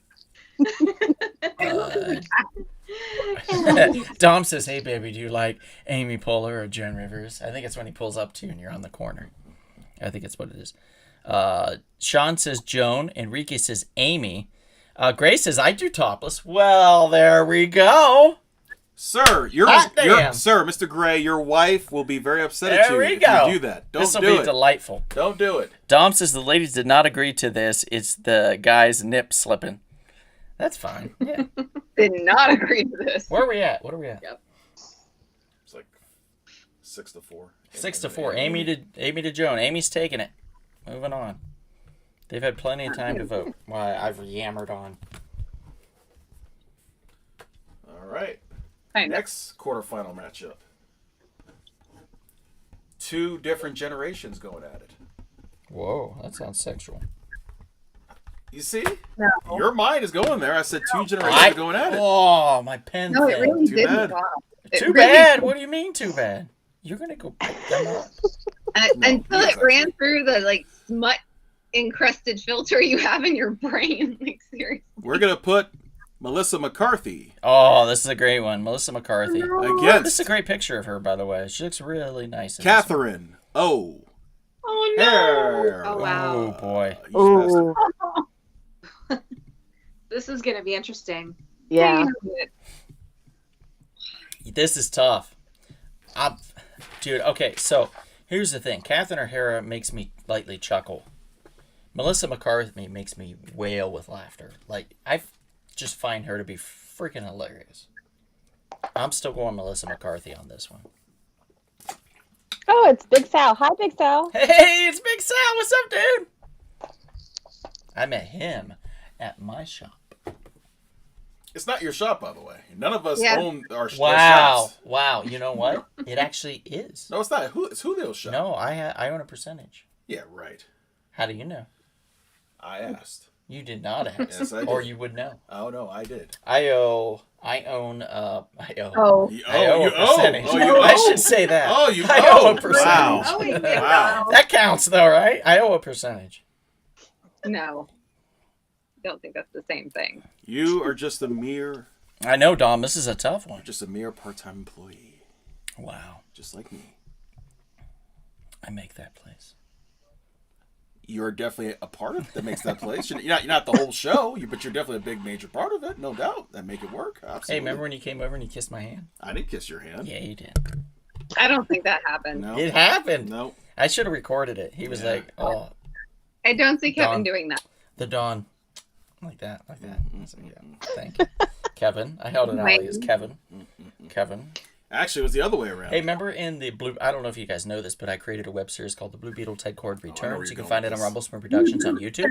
Dom says, hey, baby, do you like Amy Poehler or Joan Rivers? I think it's when he pulls up to you and you're on the corner. I think it's what it is. Sean says Joan. Enrique says Amy. Grace says, I do topless. Well, there we go. Sir, Hot damn. Sir, Mr. Gray, your wife will be very upset at There you we if go. you do that. Don't This will do be it. delightful. Don't do it. Dom says the ladies did not agree to this. It's the guy's nip slipping. That's fine. Yeah. Did not agree to this. Where are we at? What are we at? It's like 6-4. 6-4. Amy to Joan. Amy's taking it. Moving on. They've had plenty of time to vote. Why I've yammered on. All right. Kind of. Next quarterfinal matchup. Two different generations going at it. Whoa, that sounds sexual. You see? No. Your mind is going there. I said two generations are going at it. Oh, my pen No, it fell. really Too didn't. bad. Wow. It Too really- bad. What do you mean too bad? You're gonna go pick them up. No, Until it exactly. ran through the like smut encrusted filter you have in your brain. Like seriously. We're going to put Melissa McCarthy Oh, this is a great one. Melissa McCarthy. This is against a great picture of her, by the way. She looks really nice. in this Catherine O. Oh no. Hare. Oh, one. wow. Oh boy. You bastard. This is going to be interesting. Yeah. This is tough. Dude, okay, so here's the thing. Catherine O'Hara makes me lightly chuckle. Melissa McCarthy makes me wail with laughter. Like, I just find her to be freaking hilarious. I'm still going Melissa McCarthy on this one. Oh, it's Big Sal. Hi, Big Sal. Hey, it's Big Sal. What's up, dude? I met him at my shop. It's not your shop, by the way. None of us Yeah. own our Wow. shops. Wow. You know what? It actually is. No, it's not. It's Julio's shop. No, I own a percentage. Yeah, right. How do you know? I asked. You did not ask. Yes, I did. Or you would know. Oh, no, I did. I own You, I owe oh, a you percentage. owe. Oh, you I owe. should say that. Oh, you I owe. owe a percentage. Wow. Oh, wait, Wow. That counts though, right? I owe a percentage. No. Don't think that's the same thing. You are just a mere I know, Dom, this is a tough one. part-time employee, Wow. just like me. I make that place. You're definitely a part of it that makes that place. You're not the whole show, but you're definitely a big major part of it, no doubt. That make it work. Absolutely. Hey, remember when you came over and you kissed my hand? I didn't kiss your hand. Yeah, you did. I don't think that happened. No. It happened. No. I should have recorded it. He was Yeah. like, oh, I don't see Kevin Dawn. doing that. the dawn. Like that. I said, yeah. Thank you. Kevin. I held it out as Kevin. Kevin. Actually, it was the other way around. Hey, remember in the Blue... I don't know if you guys know this, but I created a web series called The Blue Beetle Ted Cord where Returns. you're You can going find with it on this. Rumble Spoon Productions on YouTube.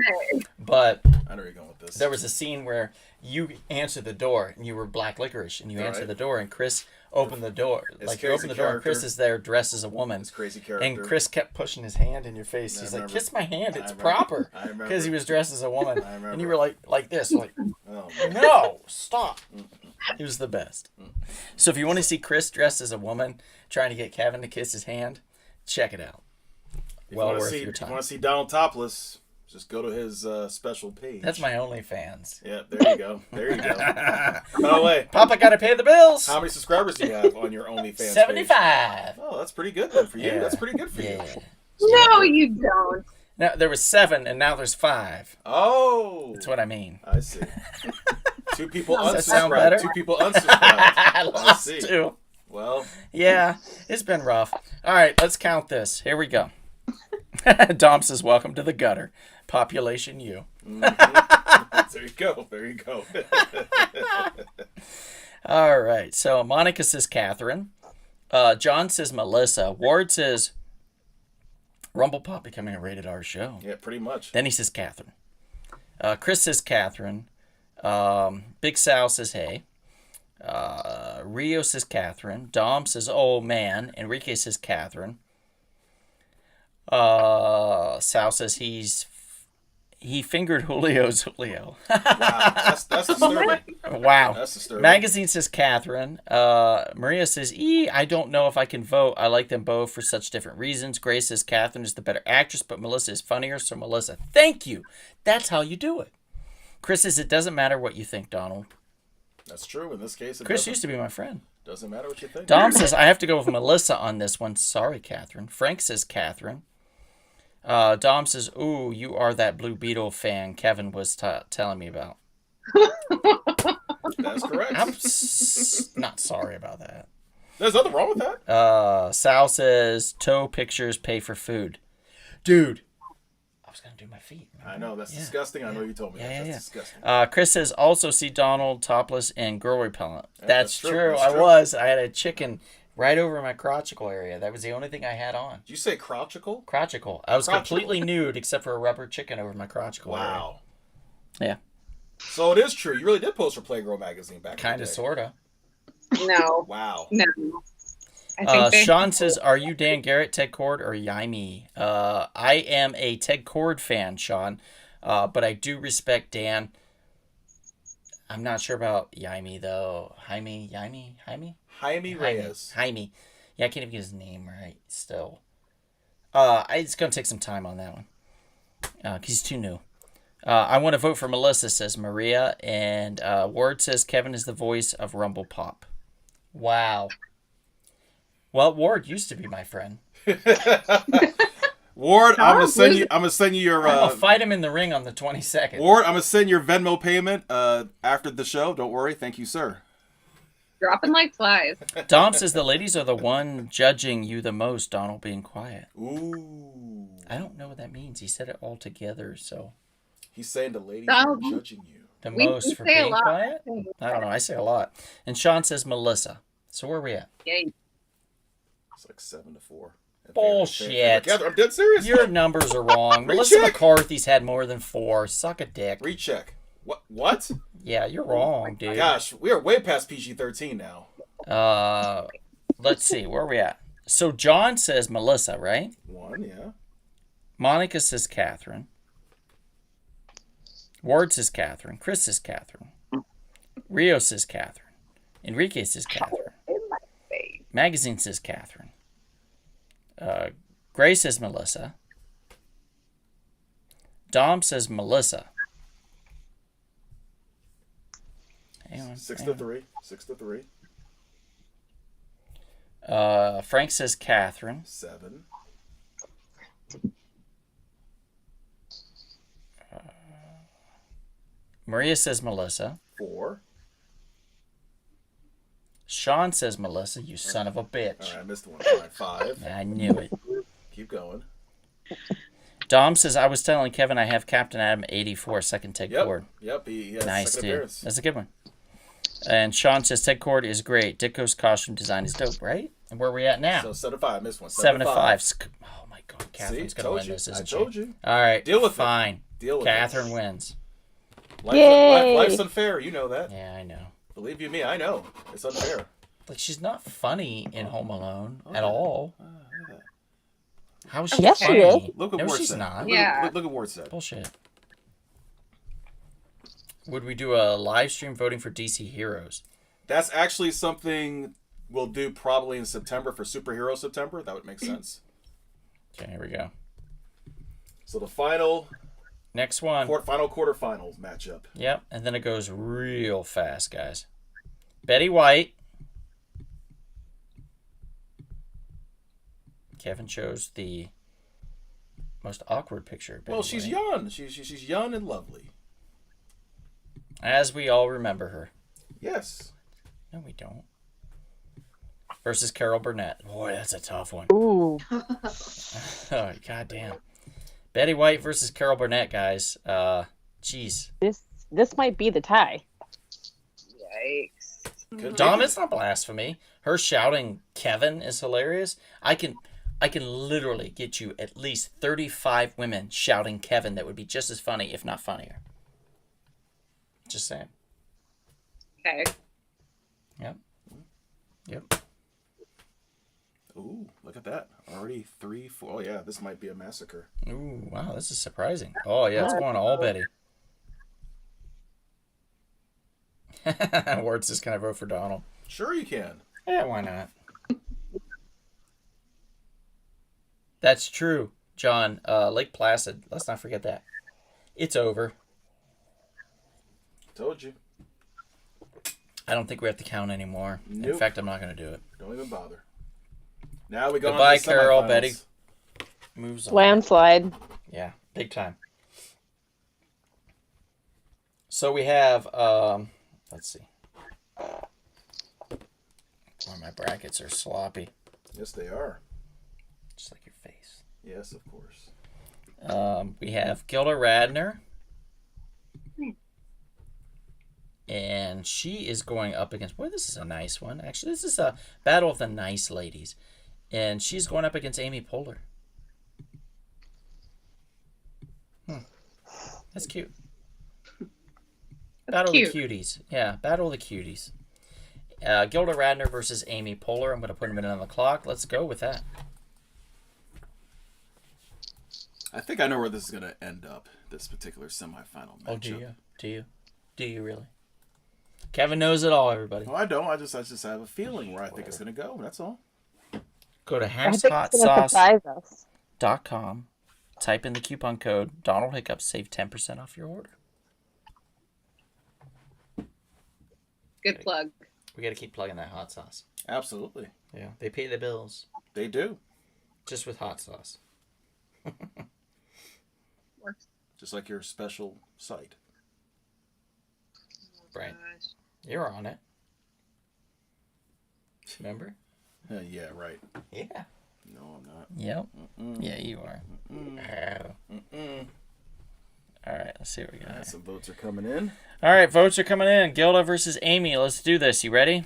But I know where you're going with this. there was a scene where you answered the door, and you were Black Licorice, and you answered Right. the door, and Chris opened the door. It's Like, you crazy opened the door, and Chris character. is there dressed as a woman. This crazy character. And Chris kept pushing his hand in your face. I He's like, remember. kiss my hand, it's I remember. proper. I remember. Because he was dressed as a woman. I remember. And you were like this, like, Oh, no, stop. He was the best. So if you want to see Chris dressed as a woman trying to get Kevin to kiss his hand, check it out. if Well you wanna worth see, your if you time. want to see Donald topless, Just go to his special page. That's my OnlyFans. Yeah, there you go. There you go. By the way, Papa gotta pay the bills. how many subscribers do you have on your OnlyFans page? 75. Oh, that's pretty good then for you. Yeah. That's pretty good for you. Yeah. No, you don't. Now there was 7, and now there's 5. Oh, That's what I mean. I see. 2 people Does that sound better? unsubscribed. 2 people unsubscribed. I I lost see. 2. Well, Yeah, it's been rough. All right, let's count this. Here we go. Dom says, "Welcome to the gutter." Population U. there you go. There you go. All right. So Monica says Catherine. John says Melissa. Ward says Rumble Pop becoming a rated R show. Yeah, pretty much. Then he says Catherine. Chris says Catherine. Big Sal says hey. Rio says Catherine. Dom says oh man. Enrique says Catherine. Sal says he fingered Julio's Julio. Wow, that's disturbing. Wow. That's disturbing. Magazine says Catherine. Maria says, I don't know if I can vote. I like them both for such different reasons. Grace says Catherine is the better actress, but Melissa is funnier. So Melissa, thank you. That's how you do it. Chris says, it doesn't matter what you think, Donald. That's true. In this case, it Chris used to be my friend. doesn't matter what you think. Dom says, I have to go with Melissa on this one. Sorry, Catherine. Frank says Catherine. Dom says, ooh, you are that Blue Beetle fan Kevin was telling me about. That's correct. I'm not sorry about that. There's nothing wrong with that. Sal says, tow pictures, pay for food. Dude, I was going to do my feet. I know, that's Yeah. disgusting. I know you told me that. Yeah, That's yeah. disgusting. Chris says, also see Donald topless and girl repellent. Yeah, that's that's true. true. That's true. I had a chicken right over my crotchicle area. That was the only thing I had on. Did you say crotchicle? Crotchicle. I was Crotchicle. completely nude except for a rubber chicken over my crotchicle area. Wow. Yeah. So it is true. You really did post for Playgirl magazine back in Kind the of, day. sort of. No, Wow. no. I think they- Sean says, are you Dan Garrett, Ted Cord, or Yaime? I am a Ted Cord fan, Sean, but I do respect Dan. I'm not sure about Yaime, though. Jaime? Jaime Reyes. Jaime. Yeah, I can't even get his name right still. It's going to take some time on that one because he's too new. I want to vote for Melissa, says Maria. And Ward says Kevin is the voice of Rumble Pop. Wow. Well, Ward used to be my friend. Ward, I'm gonna send you your I'll fight him in the ring on the 22nd. Ward, I'm gonna send your Venmo payment after the show. Don't worry. Thank you, sir. dropping like flies. Dom says the ladies are the one judging you the most, Donald being quiet. Ooh. I don't know what that means. He said it all together, so. He's saying the ladies Donald. are judging you. The We most for say a being lot. quiet? I don't know. I say a lot. And Sean says Melissa. So where are we at? Yeah, It's like 7-4. Bullshit. I'm dead serious. Your numbers are wrong. Melissa Recheck. McCarthy's had more than 4. Suck a dick. Recheck. What? Yeah, you're wrong, dude. Gosh, we are way past PG-13 now. Let's see. Where are we at? So John says Melissa, right? 1, yeah. Monica says Catherine. Ward says Catherine. Chris says Catherine. Rio says Catherine. Enrique says Catherine. Magazine says Catherine. Gray says Melissa. Dom says Melissa. Hang on, 6-3. 6-3. Frank says Catherine. 7. Maria says Melissa. 4. Sean says Melissa, you son of a bitch. All right, I missed one. All right, 5. I knew it. Keep going. Dom says, I was telling Kevin I have Captain Adam 84, second Ted Cord. Yep. He has Nice, second dude. appearance. That's a good one. And Sean says, Ted Cord is great. Ditko's costume design is dope, right? And where are we at now? So 7-5. I missed one. 7 to 5. Oh, my God. Catherine's going to told win you. this, I isn't told she? you. All right. Deal with it. Fine. Deal with Catherine it. wins. Yay. Life's unfair. You know that. Yeah, I know. Believe you me, I know. It's unfair. Like, she's not funny in Home Alone at all. How is she Yes, she funny? is. Look at No, Ward she's said. not. Yeah. Look at Ward said. Bullshit. Would we do a live stream voting for DC Heroes? That's actually something we'll do probably in September for Superhero September. That would make sense. Okay, here we go. So the final Next one. Final quarterfinals matchup. Yep, and then it goes real fast, guys. Betty White. Kevin chose the most awkward picture of Betty Well, she's White. young. She's young and lovely. As we all remember her. Yes. No, we don't. Versus Carol Burnett. Boy, that's a tough one. Ooh. Oh, goddamn. Betty White versus Carol Burnett, guys. Jeez. This might be the tie. Yikes. Could Dom, be. it's not blasphemy. Her shouting Kevin is hilarious. I can literally get you at least 35 women shouting Kevin that would be just as funny, if not funnier. Just saying. Okay. Yep. Ooh, look at that. Already 3, 4. Oh, yeah, this might be a massacre. Ooh, wow, this is surprising. Oh, yeah, it's going all Betty. Ward says, can I vote for Donald? Sure you can. Yeah, why not? That's true, John. Lake Placid. Let's not forget that. It's over. Told you. I don't think we have to count anymore. In Nope. fact, I'm not going to do it. Don't even bother. Now we go Goodbye, on to the Carol, semifinals. Betty. Moves on. Landslide. Yeah, big time. So we have, let's see. Boy, my brackets are sloppy. Yes, they are. Just like your face. Yes, of course. We have Gilda Radner. And she is going up against, boy, this is a nice one. Actually, this is a battle of the nice ladies. And she's going up against Amy Poehler. That's cute. Battle cute. of the Cuties. Yeah, Battle of the Cuties. Gilda Radner versus Amy Poehler. I'm going to put a minute on the clock. Let's go with that. I think I know where this is going to end up, this particular semifinal matchup. Oh, do you? Do you? Do you really? Kevin knows it all, everybody. No, I don't. I just have a feeling where I think it's going to go. That's all. Go to I think it's gonna surprise us. HankShotSauce.com. Type in the coupon code Donald Hiccups. Save 10% off your order. Good plug. We got to keep plugging that hot sauce. Absolutely. Yeah, they pay the bills They do. just with hot sauce. Works. Just like your special site. Right. Gosh. You're on it. Remember? Yeah, right. Yeah. No, I'm not. Yep. Mm-mm. Yeah, you are. Mm-mm. Oh. Mm-mm. All right, let's see what we got. here. Some votes are coming in. All right, votes are coming in. Gilda versus Amy. Let's do this. You ready?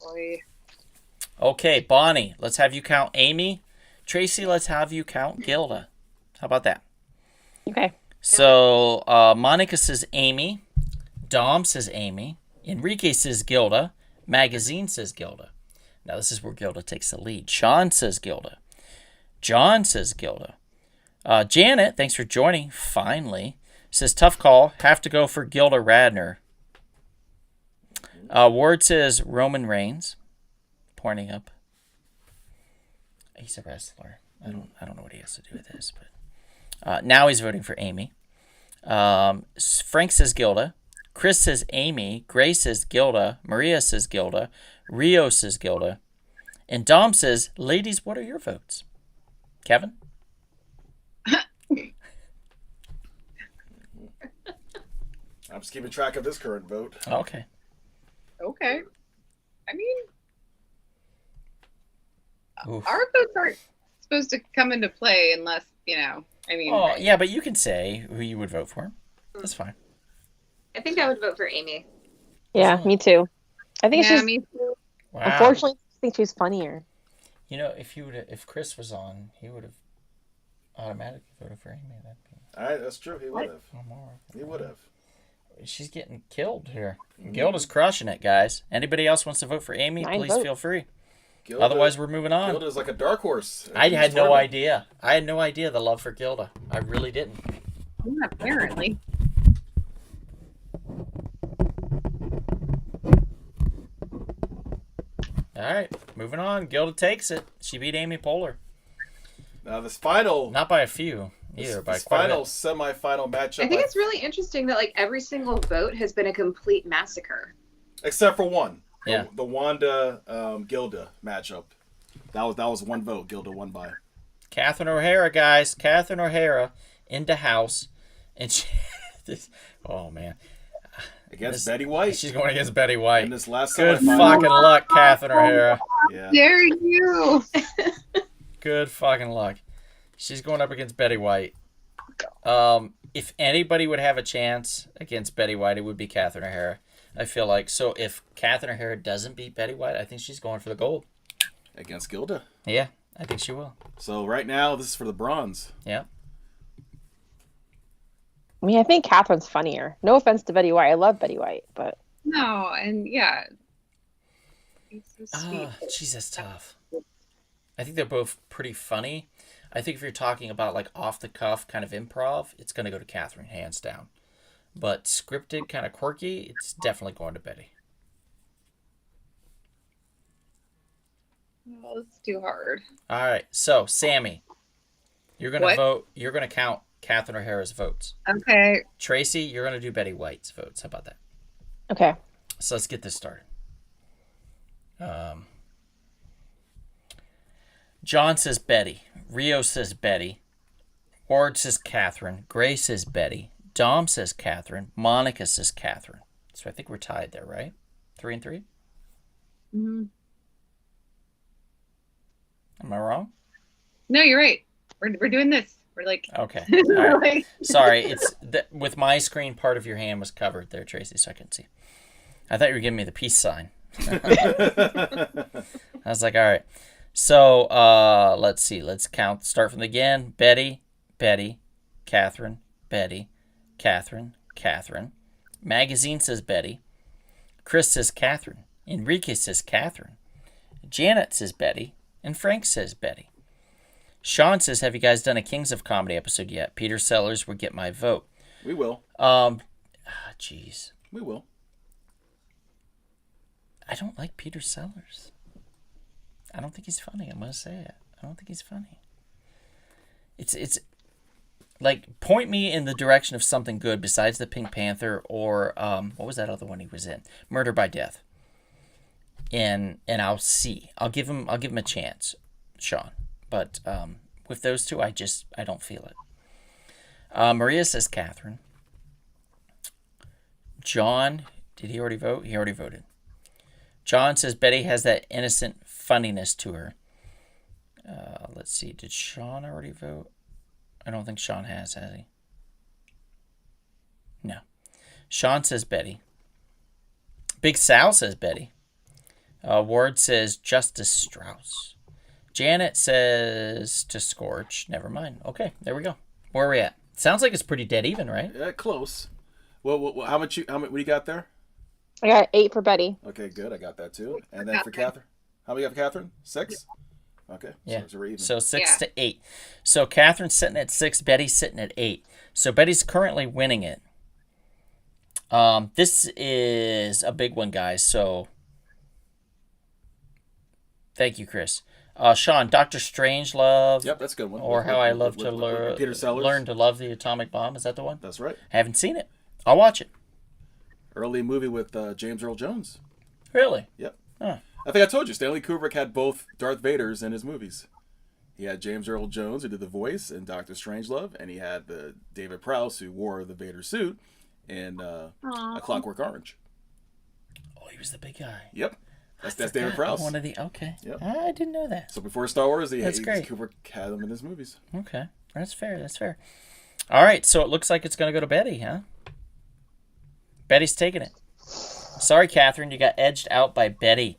Boy. Okay, Bonnie, let's have you count Amy. Tracy, let's have you count Gilda. How about that? Okay. So, Monica says Amy. Dom says Amy. Enrique says Gilda. Magazine says Gilda. Now, this is where Gilda takes the lead. Sean says Gilda. John says Gilda. Janet, thanks for joining, finally, says tough call. Have to go for Gilda Radner. Ward says Roman Reigns. Pointing up. He's a wrestler. I don't know what he has to do with this, but now he's voting for Amy. Frank says Gilda. Chris says Amy. Grace says Gilda. Maria says Gilda. Rio says Gilda. And Dom says, ladies, what are your votes? Kevin? I'm just keeping track of this current vote. Okay. Okay. I mean, Oof. our votes aren't supposed to come into play unless, I mean. Oh, yeah, but you can say who you would vote for. That's fine. I think I would vote for Amy. Yeah, me too. I think Yeah, she's me too. Wow. unfortunately I think she's funnier. You know, if Chris was on, he would have automatically voted for Amy. That'd be All right, that's true. He would have. no more. He would have. She's getting killed here. Gilda's crushing it, guys. Anybody else wants to vote for Amy? 9 Please votes. feel free. Gilda, Otherwise, we're moving on. Gilda's like a dark horse. I in had this no tournament. idea. I had no idea the love for Gilda. I really didn't. Apparently. All right, moving on. Gilda takes it. She beat Amy Poehler. Now this final Not by a few. either by This quite a final bit. semifinal matchup, I think it's really interesting that like every single vote has been a complete massacre. except for one. Yeah. The Wanda Gilda matchup. That was one vote. Gilda won by. Catherine O'Hara, guys. Catherine O'Hara into house. And she, oh, man. Against Betty White. She's going against Betty White. In this last Good semifinal. fucking luck, Catherine O'Hara. Yeah. Dare you? Good fucking luck. She's going up against Betty White. If anybody would have a chance against Betty White, it would be Catherine O'Hara. I feel like. So if Catherine O'Hara doesn't beat Betty White, I think she's going for the gold. Against Gilda. Yeah, I think she will. So right now, this is for the bronze. Yeah. I mean, I think Catherine's funnier. No offense to Betty White. I love Betty White, but No, and yeah. He's so sweet. Jeez, that's tough. I think they're both pretty funny. I think if you're talking about like off the cuff kind of improv, it's going to go to Catherine, hands down. But scripted, kind of quirky, it's definitely going to Betty. Oh, it's too hard. All right, so Sammy, you're going to What? vote. You're going to count Catherine O'Hara's votes. Okay. Tracy, you're going to do Betty White's votes. How about that? okay. So let's get this started. John says Betty. Rio says Betty. Ward says Catherine. Gray says Betty. Dom says Catherine. Monica says Catherine. So I think we're tied there, right? 3-3? hmm Am I wrong? No, you're right. We're doing this. We're like. Okay. All right. like- Sorry, it's with my screen, part of your hand was covered there, Tracy, so I couldn't see. I thought you were giving me the peace sign. I was like, all right. So let's see. Let's count. Start from the again. Betty, Betty, Catherine, Betty, Catherine, Catherine. Magazine says Betty. Chris says Catherine. Enrique says Catherine. Janet says Betty. And Frank says Betty. Sean says, have you guys done a Kings of Comedy episode yet? Peter Sellers would get my vote. We will. Jeez. We will. I don't like Peter Sellers. I don't think he's funny. I'm going to say it. I don't think he's funny. It's like, point me in the direction of something good besides the Pink Panther or, what was that other one he was in? Murder by Death. And I'll see. I'll give him a chance, Sean. But with those two, I don't feel it. Maria says Catherine. John, did he already vote? He already voted. John says Betty has that innocent funniness to her. Let's see. Did Sean already vote? I don't think Sean has he? No. Sean says Betty. Big Sal says Betty. Ward says Justice Strauss. Janet says to Scorch. Never mind. Okay, there we go. Where are we at? Sounds like it's pretty dead even, right? Yeah, close. Well, how much? What do you got there? I got 8 for Betty. Okay, good. I got that too. And then for Catherine, how many you got for Catherine? 6. Okay. Yeah. So we're even. So 6 Yeah. to 8. So Catherine's sitting at 6. Betty's sitting at 8. So Betty's currently winning it. This is a big one, guys. So thank you, Chris. Sean, Dr. Strangelove. Yep, that's a good one. Or How I Love to With Peter Sellers. Learn to Love the Atomic Bomb. Is that the one? That's right. Haven't seen it. I'll watch it. Early movie with James Earl Jones. Really? Yep. Huh. I think I told you Stanley Kubrick had both Darth Vaders in his movies. He had James Earl Jones who did the voice in Doctor Strangelove, and he had David Prowse who wore the Vader suit in A Clockwork Orange. Oh, he was the big guy. Yep. That's I David forgot. Prowse. One of the okay. Yep. I didn't know that. So before Star Wars, That's great. Kubrick had them in his movies. Okay, that's fair. That's fair. All right, so it looks like it's gonna go to Betty, huh? Betty's taking it. Sorry, Catherine, you got edged out by Betty.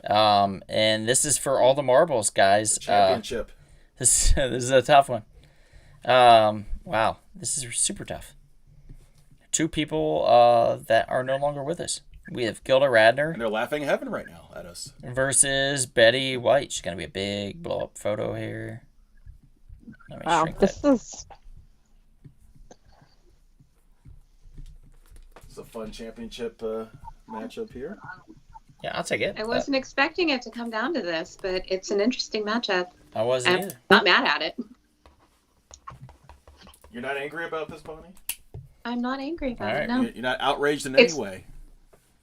And this is for all the marbles, guys. Championship. This is a tough one. Wow, this is super tough. 2 people that are no longer with us. We have Gilda Radner And they're laughing in heaven right now at us. versus Betty White. She's gonna be a big blow up photo here. Let me Wow, shrink that. this is It's a fun championship matchup here. Yeah, I'll take it. I wasn't expecting it to come down to this, but it's an interesting matchup. I wasn't I'm either. not mad at it. You're not angry about this, Bonnie? I'm not angry about All it. right. No, You're not outraged in any It's- way.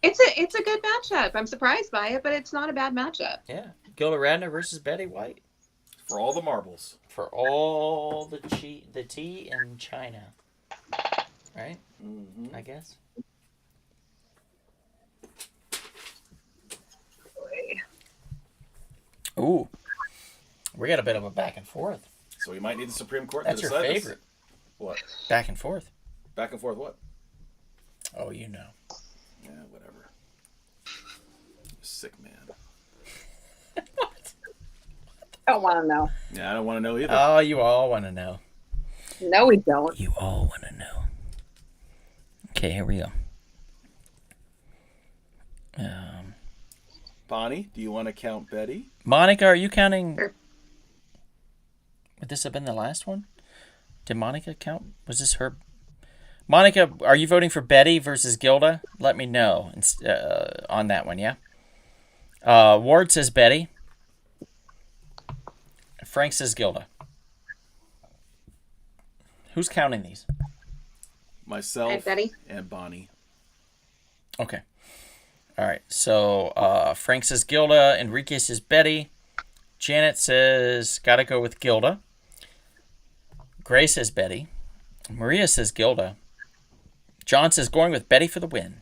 it's a good matchup. I'm surprised by it, but it's not a bad matchup. Yeah. Gilda Radner versus Betty White. For all the marbles. For all the tea in China. Right? Mm-hmm. I guess. Ooh. We got a bit of a back and forth. So we might need the Supreme Court That's to your decide this. favorite. What? Back and forth. Back and forth what? Oh, you know. Yeah, whatever. You sick man. What? Don't want to know. Yeah, I don't want to know either. Oh, you all want to know. No, we don't. You all want to know. Okay, here we go. Bonnie, do you want to count Betty? Monica, are you counting? Sure. Would this have been the last one? Did Monica count? Was this her? Monica, are you voting for Betty versus Gilda? Let me know on that one, yeah? Ward says Betty. Frank says Gilda. Who's counting these? Myself And Betty. and Bonnie. Okay. All right. So Frank says Gilda. Enrique says Betty. Janet says gotta go with Gilda. Gray says Betty. Maria says Gilda. John says going with Betty for the win.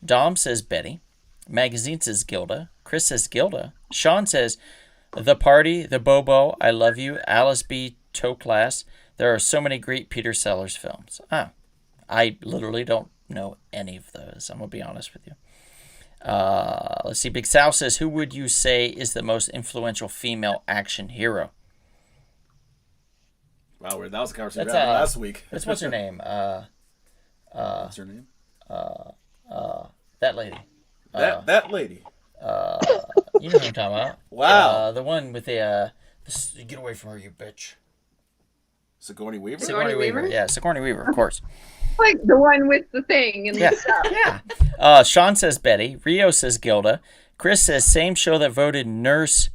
Dom says Betty. Magazine says Gilda. Chris says Gilda. Sean says The Party, The Bobo, I Love You, Alice B. Toe Class. There are so many great Peter Sellers films. I literally don't know any of those. I'm going to be honest with you. Let's see. Big Sal says, who would you say is the most influential female action hero? Wow, that was a conversation we That's, had last week. What's her name? What's her name? That lady. That lady. You know who I'm talking about. Wow. The one with the get away from her, you bitch. Sigourney Weaver? Sigourney Weaver. Weaver? Yeah, Sigourney Weaver, of course. Like the one with the thing and Yeah. the stuff. Yeah. Sean says Betty. Rio says Gilda. Chris says same show that voted Nurse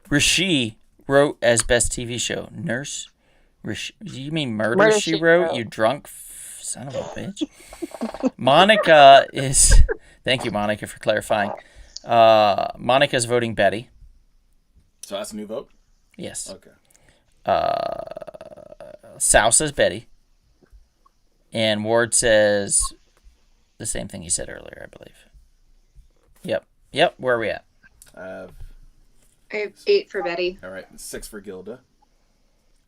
Rishi wrote as best TV show. Nurse Rishi. Do you mean Murder, She Wrote? You drunk son of a bitch. Monica is. Thank you, Monica, for clarifying. Monica's voting Betty. So that's a new vote? Yes. Okay. Sal says Betty. And Ward says the same thing he said earlier, I believe. Yep. Where are we at? I have 8 for Betty. All right. 6 for Gilda.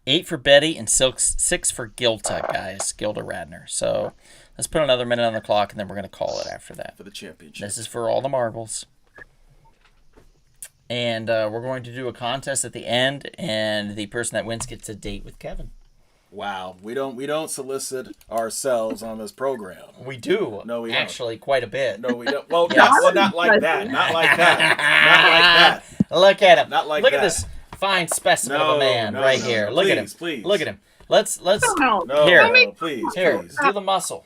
8 for Betty and 6 for Gilda, guys. Gilda Radner. So let's put another minute on the clock, and then we're going to call it after that. For the championship. This is for all the marbles. And we're going to do a contest at the end, and the person that wins gets a date with Kevin. Wow. We don't solicit ourselves on this program. We do. No, we don't. Actually, quite a bit. No, we don't. Well, Yes. not like that. Not like that. Not like that. Look at him. Not like Look that. at this fine specimen of No, a man no, right no. here. Look at him. Please. Look at him. Let's No. No, Here. no, please. here. Please. Do the muscle.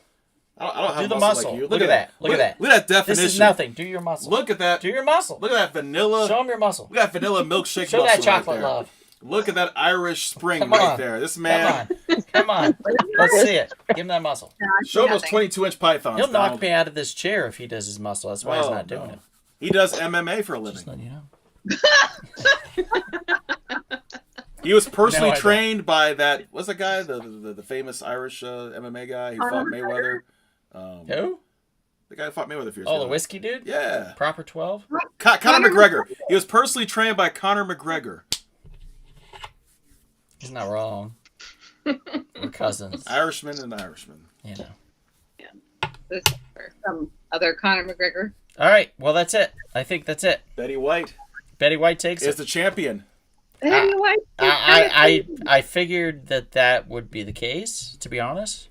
I don't have Do the muscle muscle. like you. Look at that. Look at that. Look at that This definition. is nothing. Do your muscle. Look at that. Do your muscle. Look at that vanilla. Show him your muscle. Look at that vanilla milkshake Show muscle that chocolate right there. love. Look at that Irish Spring Come right on. there. This man. Come on. Let's see it. Give him that muscle. Show those 22-inch pythons. He'll knock Donald. me out of this chair if he does his muscle. That's why he's not doing it. He does MMA for a living. Just letting you know. He was personally No, I don't. trained by that. What's that guy? The famous Irish MMA guy who fought Mayweather. Who? The guy who fought Mayweather. Oh, the whiskey dude? Yeah. Proper 12? Conor McGregor. He was personally trained by Conor McGregor. He's not wrong. We're cousins. Irishman and Irishman. You know. This or some other Conor McGregor. All right. Well, that's it. I think that's it. Betty White Betty White takes is it. the champion. Anyway, I figured that would be the case, to be honest.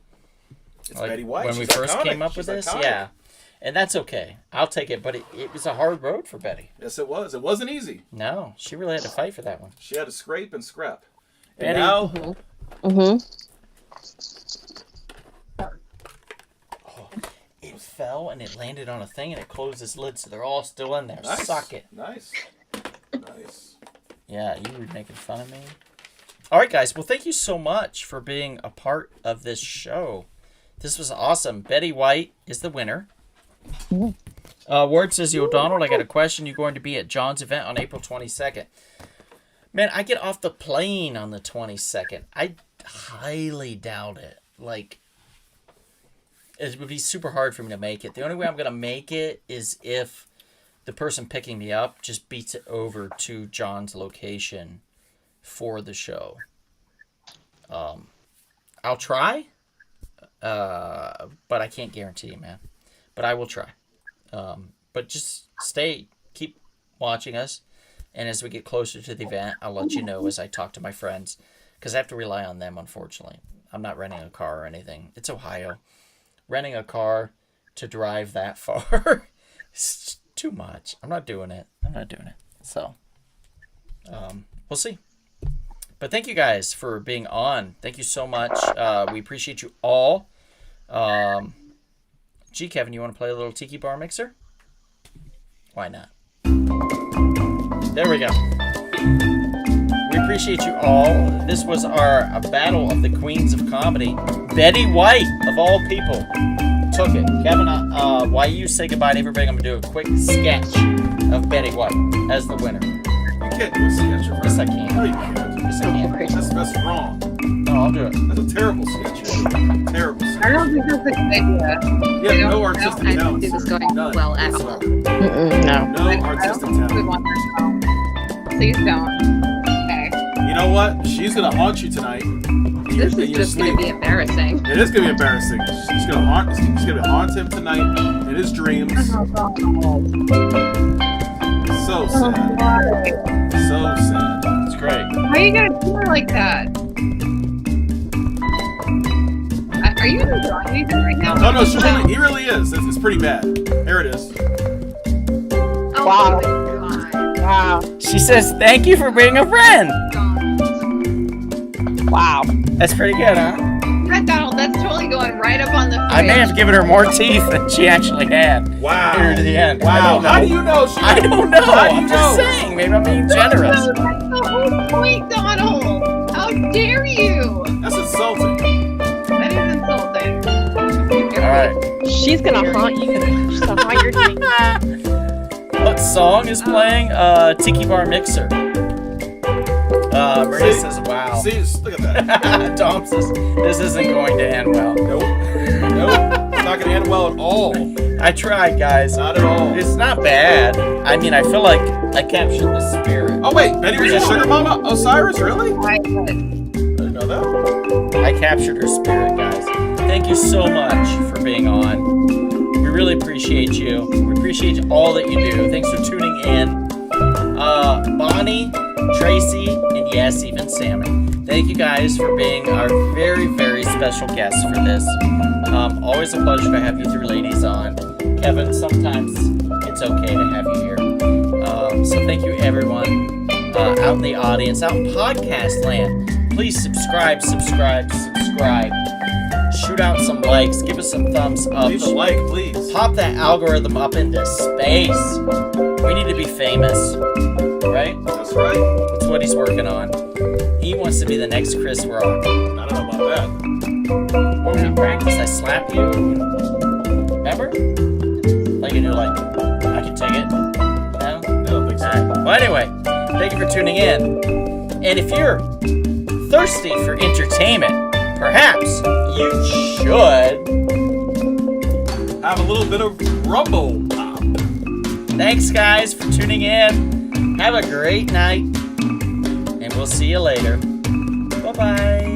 It's Like, Betty White. when we She's first iconic. came up She's with this, iconic. yeah. And that's okay. I'll take it. But it was a hard road for Betty. Yes, it was. It wasn't easy. No, she really had to fight for that one. She had to scrape and scrap. And Betty. now, It fell and it landed on a thing and it closed its lid, so they're all still in there. nice. Suck it. Nice. Nice. Yeah, you were making fun of me. All right, guys. Well, thank you so much for being a part of this show. This was awesome. Betty White is the winner. Ward says, "Yo, Donald, I got a question. You're going to be at John's event on April 22nd. Man, I get off the plane on the 22nd. I highly doubt it. Like, it would be super hard for me to make it. The only way I'm going to make it is if the person picking me up just beats it over to John's location for the show. I'll try, but I can't guarantee you, man. But I will try. But just keep watching us. And as we get closer to the event, I'll let you know as I talk to my friends. Because I have to rely on them, unfortunately. I'm not renting a car or anything. It's Ohio. Renting a car to drive that far is too much. I'm not doing it. So, we'll see. But thank you guys for being on. Thank you so much. We appreciate you all. Gee, Kevin, you want to play a little Tiki Bar Mixer? Why not? There we go. We appreciate you all. This was our battle of the Queens of Comedy. Betty White, of all people, took it. Kevin, while you say goodbye to everybody, I'm going to do a quick sketch of Betty White as the winner. You can't do a sketch of her. Yes, I can. No, you can't. Yes, I can. That's wrong. No, I'll do it. That's a terrible sketch. Terrible sketch. I don't think that's a good idea. You have no artistic I don't talent. see this going None well at all. No. No I artistic don't think we talent. want her to know. Please don't. Okay. You know what? She's gonna haunt you tonight. This in is your just going sleep. to be embarrassing. It is gonna be embarrassing. She's gonna haunt him tonight in his dreams. So sad. So sad. It's great. How are you gonna do her like that? Are you enjoying anything right now? No, he really is. It's pretty bad. There it is. Oh Wow. my God. Wow. She says, thank you for being a friend. Wow. That's pretty good, huh? God, Donald, that's totally going right up on the fridge. I may have given her more teeth than she actually had. Wow. Here to the end. Wow. I How don't do know. you know? I don't know. How do you I'm just know? saying. Maybe I'm being generous. No, that's the whole point, Donald. How dare you? That's insulting. That is insulting. All right. She's gonna haunt you. She's gonna haunt your dreams. What song is playing? Tiki Bar Mixer. Maria See? says, wow. See, look at that. Tom says, this isn't going to end well. Nope. It's not gonna end well at all. I tried, guys. Not at all. It's not bad. I mean, I feel like I captured the spirit. Oh wait, Betty was your sugar mama? Osiris, really? I I didn't know that. I captured her spirit, guys. Thank you so much for being on. We really appreciate you. We appreciate all that you do. Thanks for tuning in. Bonnie, Tracy, and yes, even Salmon. Thank you guys for being our very, very special guests for this. Always a pleasure to have you three ladies on. Kevin, sometimes it's okay to have you here. So thank you, everyone out in the audience, out in podcast land. Please subscribe. Shoot out some likes. Give us some thumbs up. Leave a like, please. Pop that algorithm up into space. We need to be famous, right? That's right. That's what he's working on. He wants to be the next Chris Rock. I don't know about that. What we practice? I slap you. Remember? Like you do, like I can take it. No. I don't think so. All right. Well, anyway, thank you for tuning in. And if you're thirsty for entertainment, perhaps you should Have a little bit of rumble pop. Thanks, guys, for tuning in. Have a great night, and we'll see you later. Bye-bye.